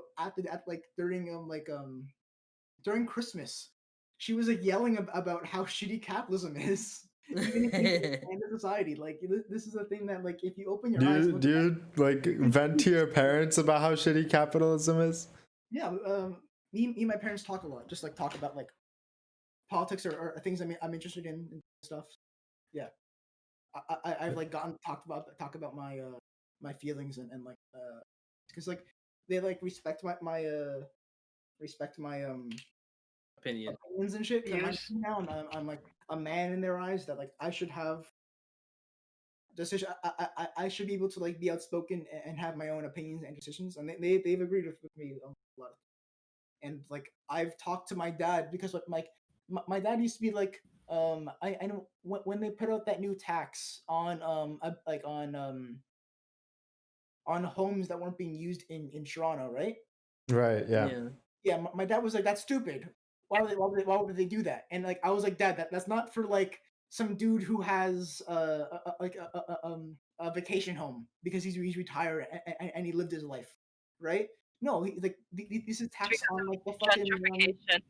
during Christmas, she was like yelling about how shitty capitalism is. Even in society, like this is a thing that like if you open your eyes, do you like vent to your parents about how shitty capitalism is? Yeah, me and my parents talk a lot, just like talk about like politics or things I'm interested in and stuff. Yeah, I've like talk about my feelings and like because like they like respect my opinions and shit. Views. Now and I'm like a man in their eyes that like I should have decision. I should be able to like be outspoken and have my own opinions and decisions, and they've agreed with me a lot. And like I've talked to my dad because like my dad used to be like I know when they put out that new tax on on homes that weren't being used in Toronto, right? Right. Yeah. Yeah. My dad was like, "That's stupid. Why would they do that?" And like I was like, "Dad, that's not for like some dude who has a vacation home because he's retired and he lived his life, right? No, like this is tax on like the fucking Gentrification.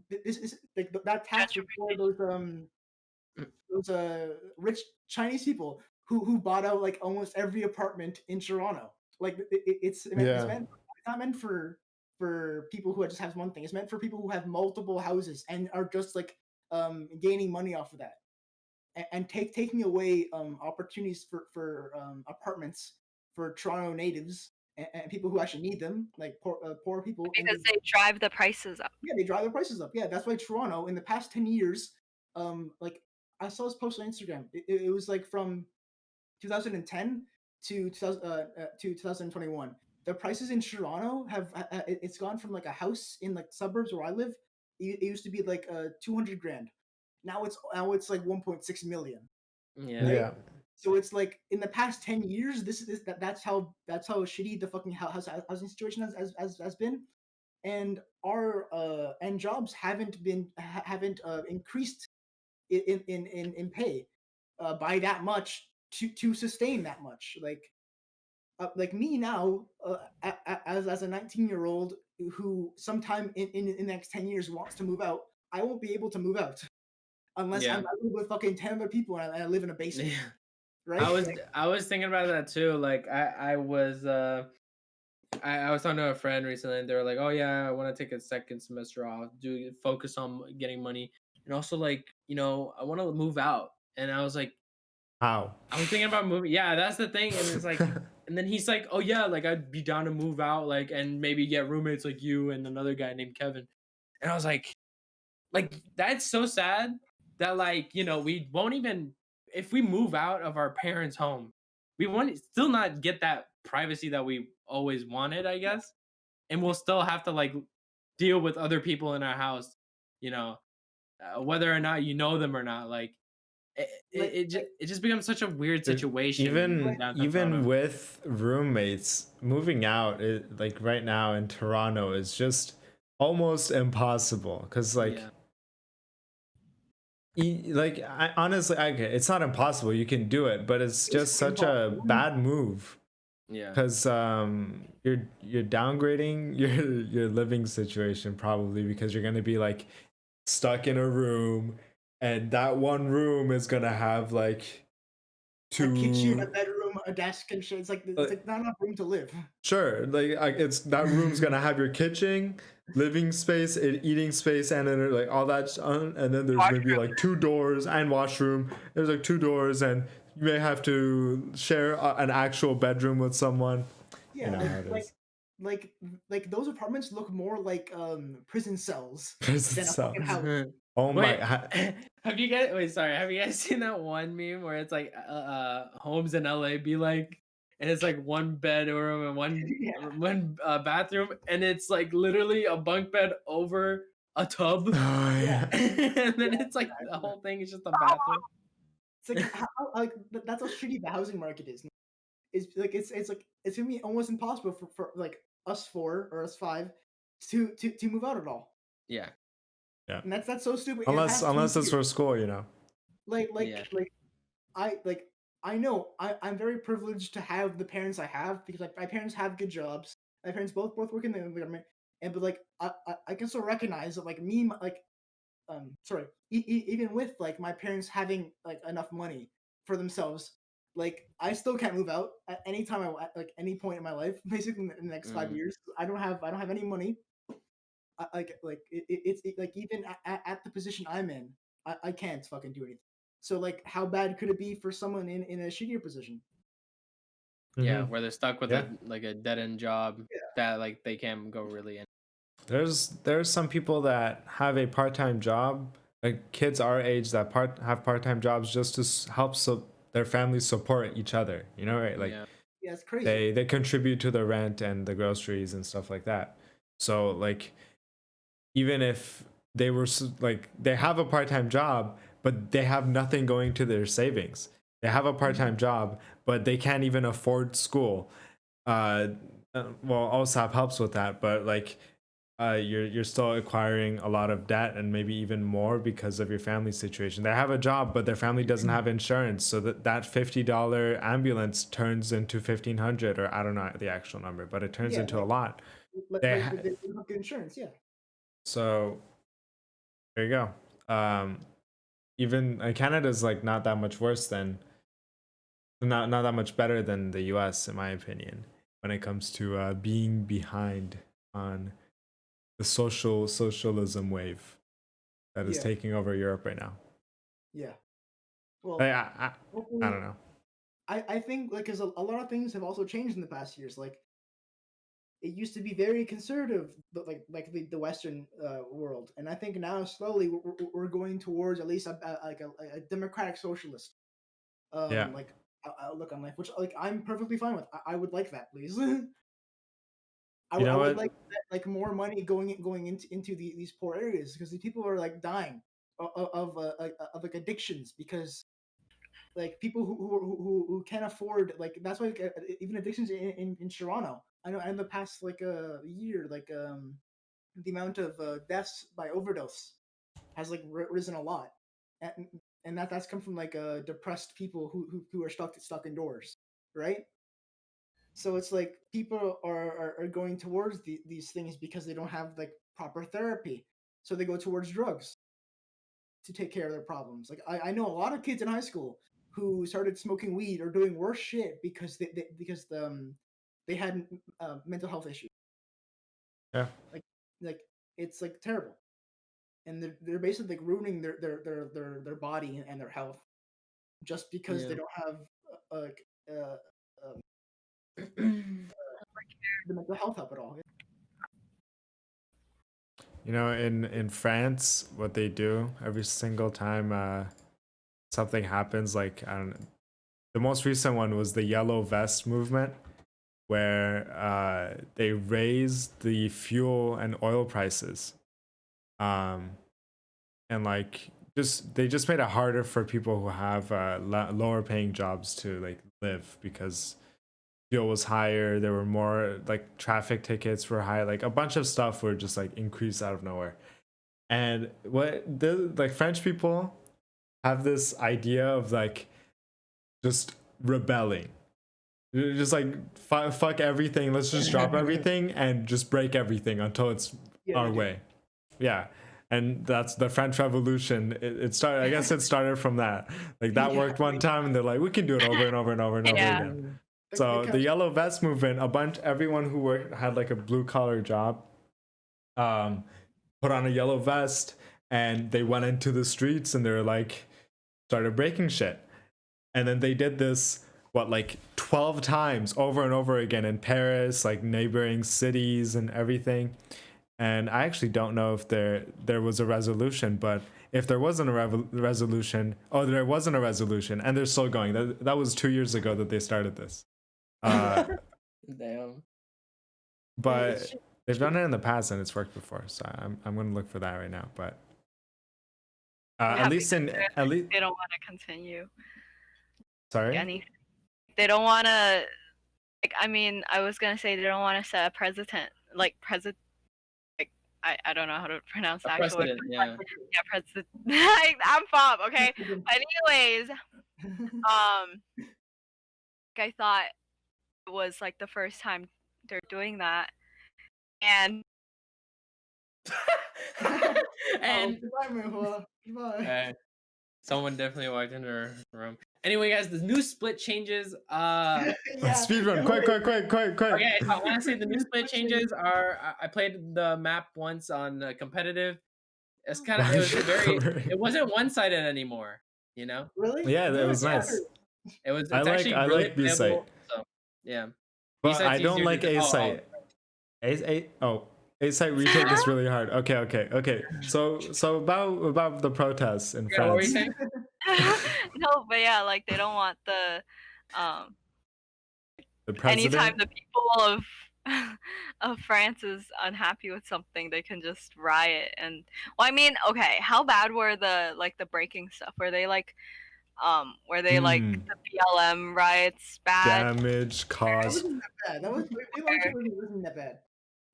this is like that tax for those rich Chinese people who bought out like almost every apartment in Toronto. Like it's not meant for people who just have one thing. It's meant for people who have multiple houses and are just like gaining money off of that and taking away opportunities for apartments for Toronto natives and people who actually need them, like poor people. Because they drive the prices up. Yeah, they drive the prices up. Yeah, that's why Toronto in the past 10 years, like I saw this post on Instagram. It was like from 2010 to 2021. The prices in Toronto have it's gone from like a house in like suburbs where I live. It used to be like 200 grand. Now it's like 1.6 million. Yeah. Right? Yeah. So it's like in the past 10 years, that's how shitty the fucking housing situation has been, and our and jobs haven't increased in pay by that much to sustain that much. Like me now, as a 19-year-old who sometime in the next 10 years wants to move out, I won't be able to move out unless I live with fucking 10 other people and I live in a basement. Yeah. Right? I was thinking about that too. Like I was talking to a friend recently, and they were like, "Oh yeah, I want to take a second semester off, focus on getting money, and also like I want to move out." And I was like, How? I was thinking about moving. Yeah, that's the thing. And it's like, and then he's like, "Oh yeah, like I'd be down to move out, like and maybe get roommates like you and another guy named Kevin." And I was like that's so sad that like we won't even if we move out of our parents' home, we won't still not get that privacy that we always wanted, I guess, and we'll still have to like deal with other people in our house, whether or not you know them or not. Like it just becomes such a weird situation. Even with roommates, moving out, like right now in Toronto, is just almost impossible because like. Yeah. Honestly, okay, it's not impossible. You can do it, but it's just such a bad move. Yeah. Because you're downgrading your living situation probably because you're gonna be like stuck in a room, and that one room is gonna have like a kitchen, a bedroom, a desk, and shit. It's like not enough room to live. Sure, like it's that room's gonna have your kitchen, living space, eating space, and then like all that, and then there's gonna be like 2 doors and washroom. There's like 2 doors, and you may have to share an actual bedroom with someone. Yeah, like those apartments look more like prison cells Prison than a fucking house. Oh Wait, my! Have you guys seen that one meme where it's like homes in LA be like and it's like one bedroom and one Yeah. one bathroom, and it's like literally a bunk bed over a tub, Oh Yeah. yeah. and then it's like the whole thing is just a bathroom. It's like like that's how shitty the housing market is. It's like it's like it's gonna be almost impossible for like us four or us five to move out at all. Yeah. Yeah. And that's so stupid. In the Unless past 2 it's years, for school, you know. Yeah. I know I'm very privileged to have the parents I have because like my parents have good jobs. My parents both work in the government, and but like I can still recognize that like me like sorry even with like my parents having like enough money for themselves, like I still can't move out at any time at like any point in my life. Basically in the next 5 years, I don't have any money. Like even at the position I'm in, I can't fucking do anything. So like, how bad could it be for someone in a shittier position? Yeah, Mhm. where they're stuck with Yeah. a dead end job Yeah. that like they can't go really in. There's some people that have a part-time job, like kids our age that have part-time jobs just to help their families support each other, you know, right? Like Yeah. Yeah, it's crazy. they contribute to the rent and the groceries and stuff like that. So like even if they were like they have a part-time job but they have nothing going to their savings, they have a part-time job but they can't even afford school. uh well, OSAP helps with that, but like you're still acquiring a lot of debt and maybe even more because of your family situation. They have a job but their family doesn't have insurance, so that $50 ambulance turns into 1,500, or I don't know the actual number, but it turns Yeah, into a like lot. like They they don't have good insurance. Yeah. So there you go. Even Canada's like not that much worse than not that much better than the US in my opinion when it comes to being behind on the socialism wave that is Yeah. taking over Europe right now. Yeah. Well, I don't know. I think like because a lot of things have also changed in the past years. Like it used to be very conservative, but like the Western world, and I think now slowly we're going towards at least a democratic socialist Yeah. like outlook on life, which like I'm perfectly fine with. I would like that, please. You I know would what? like like more money going into these poor areas because these people are like dying of like addictions because like people who can't afford like that's why like, even addictions in Toronto. I know in the past like a year like the amount of deaths by overdose has like risen a lot, and that's come from like depressed people who are stuck indoors, right? So it's like people are going towards these things because they don't have like proper therapy, so they go towards drugs to take care of their problems. Like I know a lot of kids in high school who started smoking weed or doing worse shit because they had mental health issues. Yeah. Like like it's like terrible, and they're basically like ruining their body and their health just because they Yeah. don't have like uh, um, the mental health help at all. You know, in France, what they do every single time something happens, like I don't know, the most recent one was the yellow vest movement, where they raised the fuel and oil prices, um, and like they just made it harder for people who have lower paying jobs to like live because fuel was higher. There were more like traffic tickets were high, like a bunch of stuff were just like increased out of nowhere. And what the like French people have this idea of like just rebelling. Just like fuck everything. Let's just drop everything and just break everything until it's Yeah, our they do. way. Yeah, and that's the French Revolution. It started. I guess it started from that. Like that Yeah, worked one time, and they're like, we can do it over and over and over and over Yeah. again. They So kinda- the yellow vest movement, everyone who had like a blue collar job, um, put on a yellow vest and they went into the streets and they're like started breaking shit. And then they did this what like 12 times over and over again in Paris, like neighboring cities and everything. And I actually don't know if there was a resolution, but if there wasn't a resolution, there wasn't a resolution, and they're still going. That was 2 years ago that they started this. Damn. But they've done it in the past and it's worked before, so I'm gonna look for that right now. But at least they don't want to continue. Sorry. They don't want to. Like, I mean, I was gonna say they don't want to set a president. Like I don't know how to pronounce the actual word. Yeah, president. I'm Bob. Okay. Anyways, I thought it was like the first time they're doing that, and and goodbye, Meihua. Goodbye. someone definitely walked into her room. Anyway, guys, the new split changes. Speedrun, quick. Okay, so I want to say the new split changes are. I played the map once on competitive. It's kind of it wasn't one-sided anymore. You know. Really? Yeah, that was nice. It was. It's I really like B site. So, yeah. But I don't like A site. A site retake is really hard. Okay. So about the protests in Yeah, what were you France. saying? No, but yeah, like they don't want the president. anytime the people of France is unhappy with something, they can just riot. And well, I mean, okay, how bad were the breaking stuff? Were they like the BLM riots bad? Damage caused. That wasn't that bad. Wasn't that bad.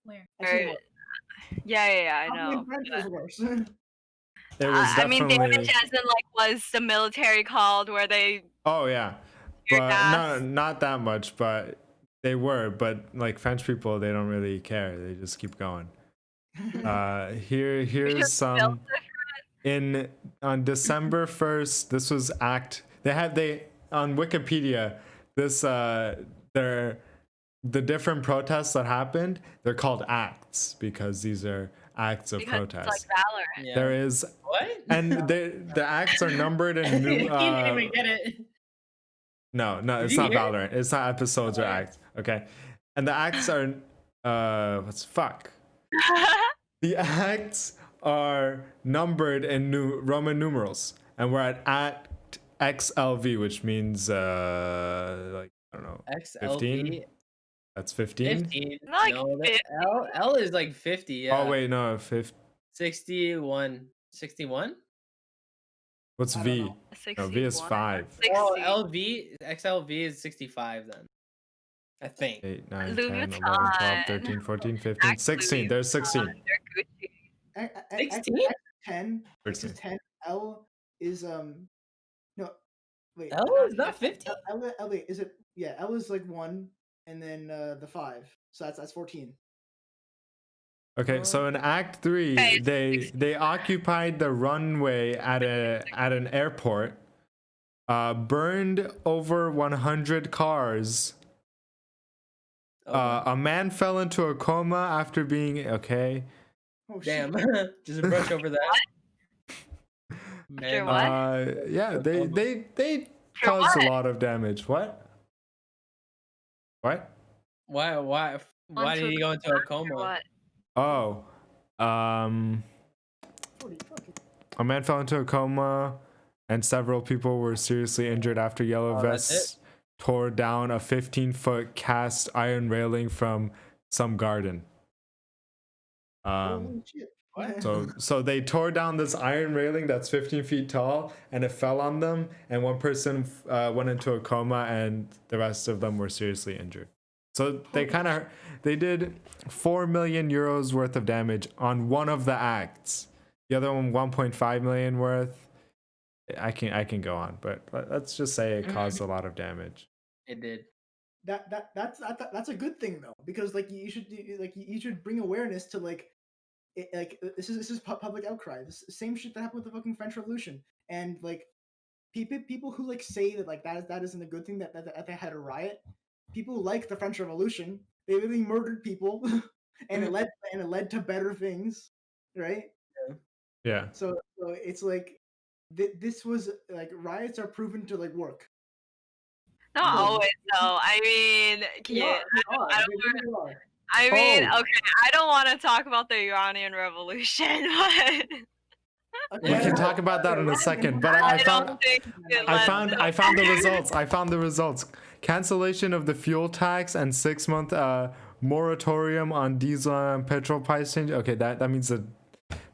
Where? Yeah, I know. France was worse. It was I mean, definitely. damage as in was the military called where they? Oh yeah, but not that much. But they were. But like French people, they don't really care. They just keep going. Here's some. On December 1st, this was they on Wikipedia. This the different protests that happened. They're called acts because these are acts of protest. It's like Valorant. Yeah. There is what? And the acts are numbered in new. You didn't even get it. No, it's not Valorant. It's not episodes or acts. Okay, and the acts are what's fuck. The acts are numbered in new Roman numerals, and we're at XLV, which means like I don't know, XLV. 15. That's 15. 15. Like no, L is like 50. Yeah. Oh wait, no, 50. 61. 61. What's V? No, V is 5. Oh, XLV is 65 then. I think. 8, 9, 10, 11, 12, 13, 14, 15, 16. There's 16. 16? 10. X is 10. L is no. Wait. L is not 50? L, wait, is it? Yeah, L is like 1, and then the 5. So that's 14. Okay, so in Act 3, they occupied the runway at an airport, burned over 100 cars. A man fell into a coma after being okay. Oh, damn! Just brush over that. Man. Yeah, they caused a lot of damage. What? Why did he go into a coma? Oh, a man fell into a coma, and several people were seriously injured after yellow vests tore down a 15-foot cast iron railing from some garden. So they tore down this iron railing that's 15 feet tall, and it fell on them, and one person went into a coma, and the rest of them were seriously injured. So they did 4 million euros worth of damage on one of the acts. The other one 1.5 million worth. I can go on, but let's just say it caused a lot of damage. It did. That's a good thing though, because you should bring awareness to this is public outcry. This same shit that happened with the fucking French Revolution, and people who say that that isn't a good thing that they had a riot. People like the French Revolution. They really murdered people, and it led to better things, right? Yeah. So it's this was riots are proven to work. Not always though. I mean, okay, I don't want to talk about the Iranian Revolution, but We can talk about that in a second, but I found don't think it I led found to- I found the results. I found the results. Cancellation of the fuel tax and 6-month moratorium on diesel and petrol price change. Okay, that means the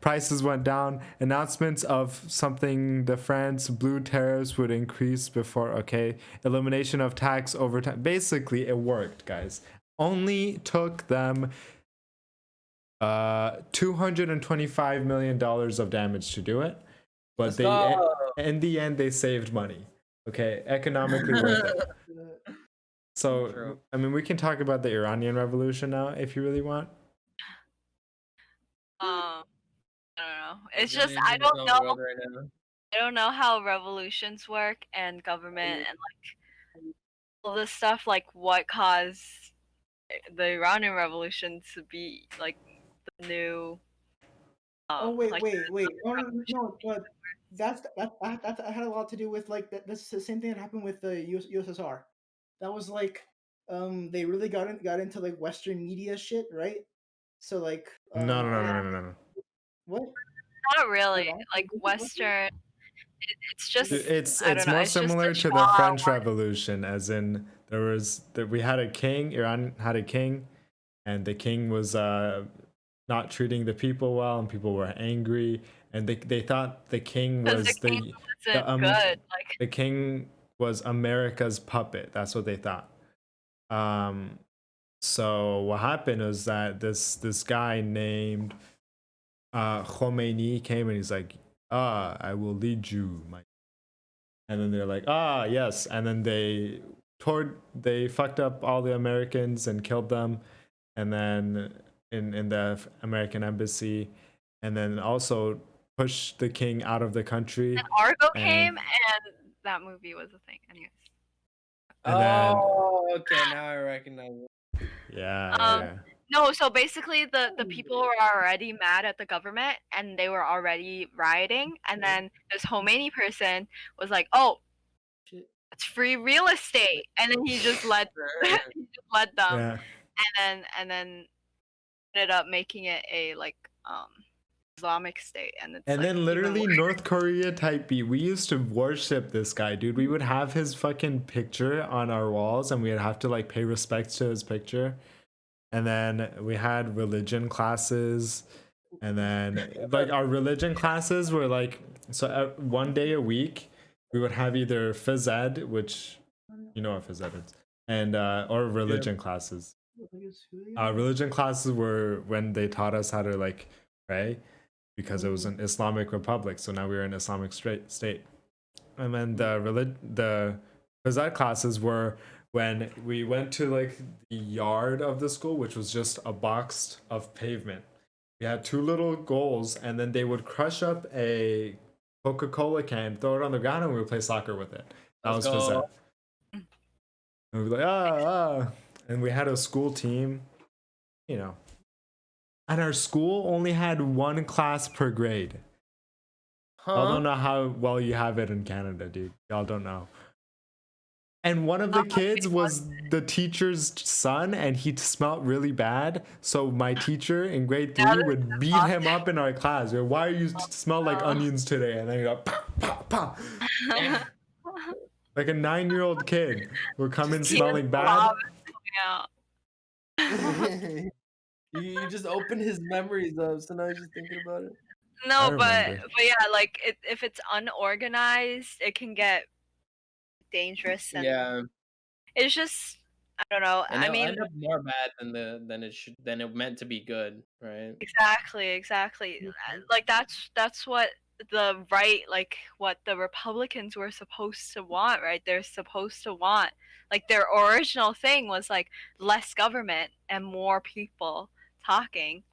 prices went down. Announcements of something the France blue tariffs would increase before. Okay, elimination of tax over time. Basically, it worked, guys. Only took them $225 million of damage to do it, but Let's go. in the end they saved money. Okay, economically worth it. So True. I mean, we can talk about the Iranian Revolution now if you really want. I don't know. It's Julian's just I in his don't own know. world right now. I don't know how revolutions work and government and like all this stuff. Like what caused the Iranian Revolution to be like the new. Oh wait, like, wait. No, but that had a lot to do with like that's the same thing that happened with the USSR. That was like they really got into like Western media shit, right? So like No. what? Not really. Wrong? Like Western. It's just It's I don't know. more It's just a similar to the Shah French one- Revolution, as in we had a king. Iran had a king, and the king was not treating the people well, and people were angry, and they thought the king 'cause was the king wasn't good. Like the king was America's puppet. That's what they thought. So what happened was that this guy named Khomeini came and he's like, I will lead you, my. And then they're like, yes. And then they fucked up all the Americans and killed them, and then in the American embassy, and then also pushed the king out of the country. and Argo and- came and that movie was a thing. Anyways. And then Okay, now I recognize it. yeah. No, so basically the people were already mad at the government and they were already rioting, and then this Khomeini person was like, "Oh, Shit. it's free real estate," and then he just led he just led them, Yeah. and then ended up making it a like Islamic state, and it's And like then even literally worse. North Korea type B. We used to worship this guy, dude. We would have his fucking picture on our walls and we'd have to like pay respects to his picture. And then we had religion classes. And then like our religion classes were like, so one day a week we would have either phys ed, which you know what phys ed is, and or religion classes. Religion classes were when they taught us how to like pray, because it was an Islamic republic. So now we were an Islamic state. And then the phys ed classes were when we went to like the yard of the school, which was just a box of pavement. We had two little goals, and then they would crush up a Coca-Cola can, throw it on the ground, and we would play soccer with it. That was phys ed. And we'd be like, and we had a school team, you know. And our school only had one class per grade. Y'all don't know how well you have it in Canada, dude. Y'all don't know. And one of the kids was the teacher's son, and he smelled really bad. So my teacher in grade 3 would beat him up in our class. Why are you smell like onions today? And then he go, pow, pow, pow. Like a 9-year-old kid would come in smelling bad. Yeah. You just opened his memories up, so now you're just thinking about it. No, but remember. yeah, like if it's unorganized, it can get dangerous, and Yeah, it's just I don't know. and I it'll mean, end up more bad than it meant to be good, right? exactly. Like that's what the right, like what the Republicans were supposed to want, right? They're supposed to want, like their original thing was like less government and more people talking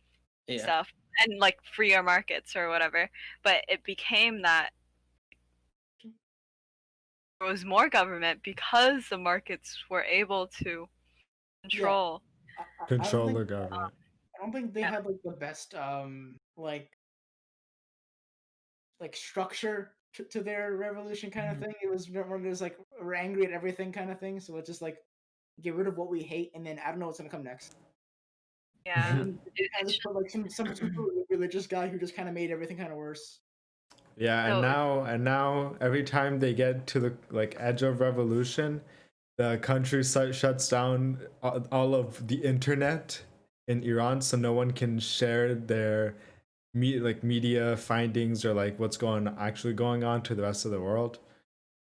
Yeah. stuff, and like freer markets or whatever. But it became that there was more government because the markets were able to control. Control the government. I don't think they had like the best like structure to their revolution kind of thing. It was more just like we're angry at everything kind of thing. So it's just like get rid of what we hate, and then I don't know what's gonna come next. Yeah. And I just put like some super religious guy who just kind of made everything kind of worse. Yeah, So- and now every time they get to the like edge of revolution, the country shuts down all of the internet in Iran, so no one can share their media findings or like what's actually going on to the rest of the world.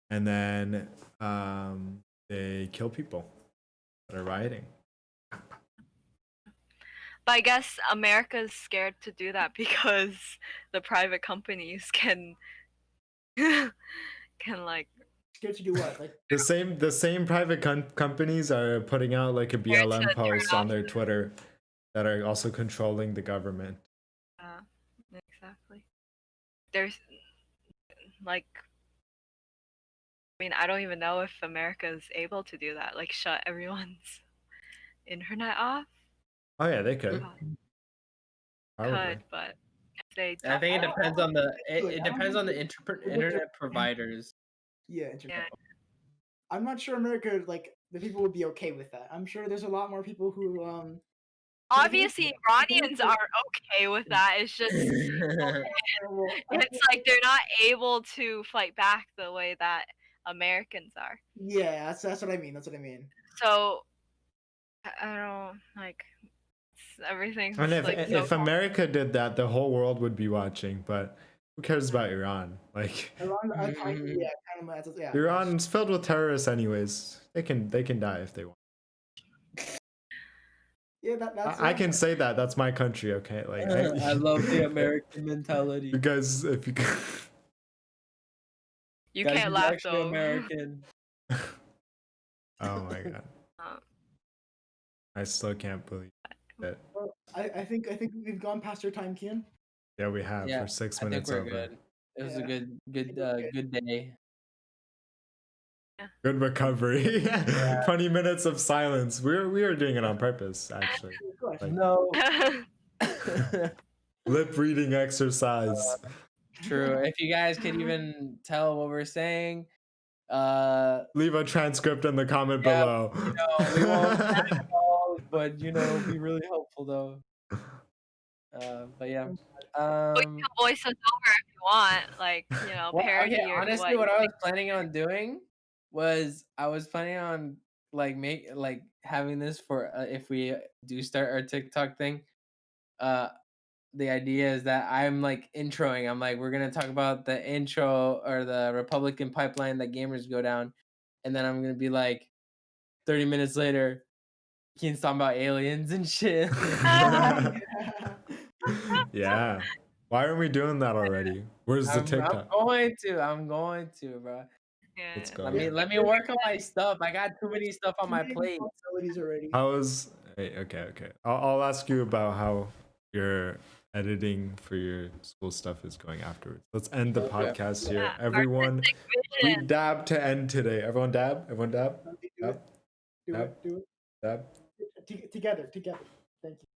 And then they kill people that are rioting. But I guess America's scared to do that because the private companies can like Scared to do what? Like The same private companies are putting out like a Scared to BLM turn post on off their the- Twitter that are also controlling the government. exactly. There's like, I mean, I don't even know if America is able to do that. Like, shut everyone's internet off. Oh yeah, they could. Probably. Could, but if they I think it depends on the it depends on the Internet internet providers. yeah, internet. I'm not sure America like the people would be okay with that. I'm sure there's a lot more people who obviously Iranians are okay with that. It's just it's like they're not able to fight back the way that Americans are. Yeah, that's what I mean. That's what I mean. So I don't like everything's And like if America did that, the whole world would be watching. But who cares about Iran? Like Iran's filled with terrorists, anyways. They can die if they want. Yeah, that's. I can say that. That's my country. Okay, like I love the American mentality. Because if you you Guys, can't he's laugh actually though. American. Oh my god. I still can't believe it. Well, I think we've gone past our time, Kian. Yeah, we have for 6 minutes we're over. good. It was a Yeah. good day. Good recovery. 20 minutes of silence. We were doing it on purpose, actually. Like, No. lip reading exercise. True. If you guys could even tell what we're saying, leave a transcript in the comment below. You know, we won't have it all, but you know, it'll be really helpful though. But yeah. We can voice us over if you want, like, you know, parody or honestly, what I was planning on doing was I was planning on like having this for if we do start our TikTok thing. The idea is that I'm like introing. I'm like, we're gonna talk about the intro or the Republican pipeline that gamers go down, and then I'm gonna be like, 30 minutes later, Kian's talking about aliens and shit. Yeah. Why aren't we doing that already? Where's the TikTok? I'm going to, bro. Let's go. Let me work on my stuff. I got too many stuff on my plate. Okay. I'll ask you about how your editing for your school stuff is going afterwards. Let's end the podcast here. Everyone, we dab to end today. Everyone dab? Everyone dab? Do it. Dab. Together. Thank you.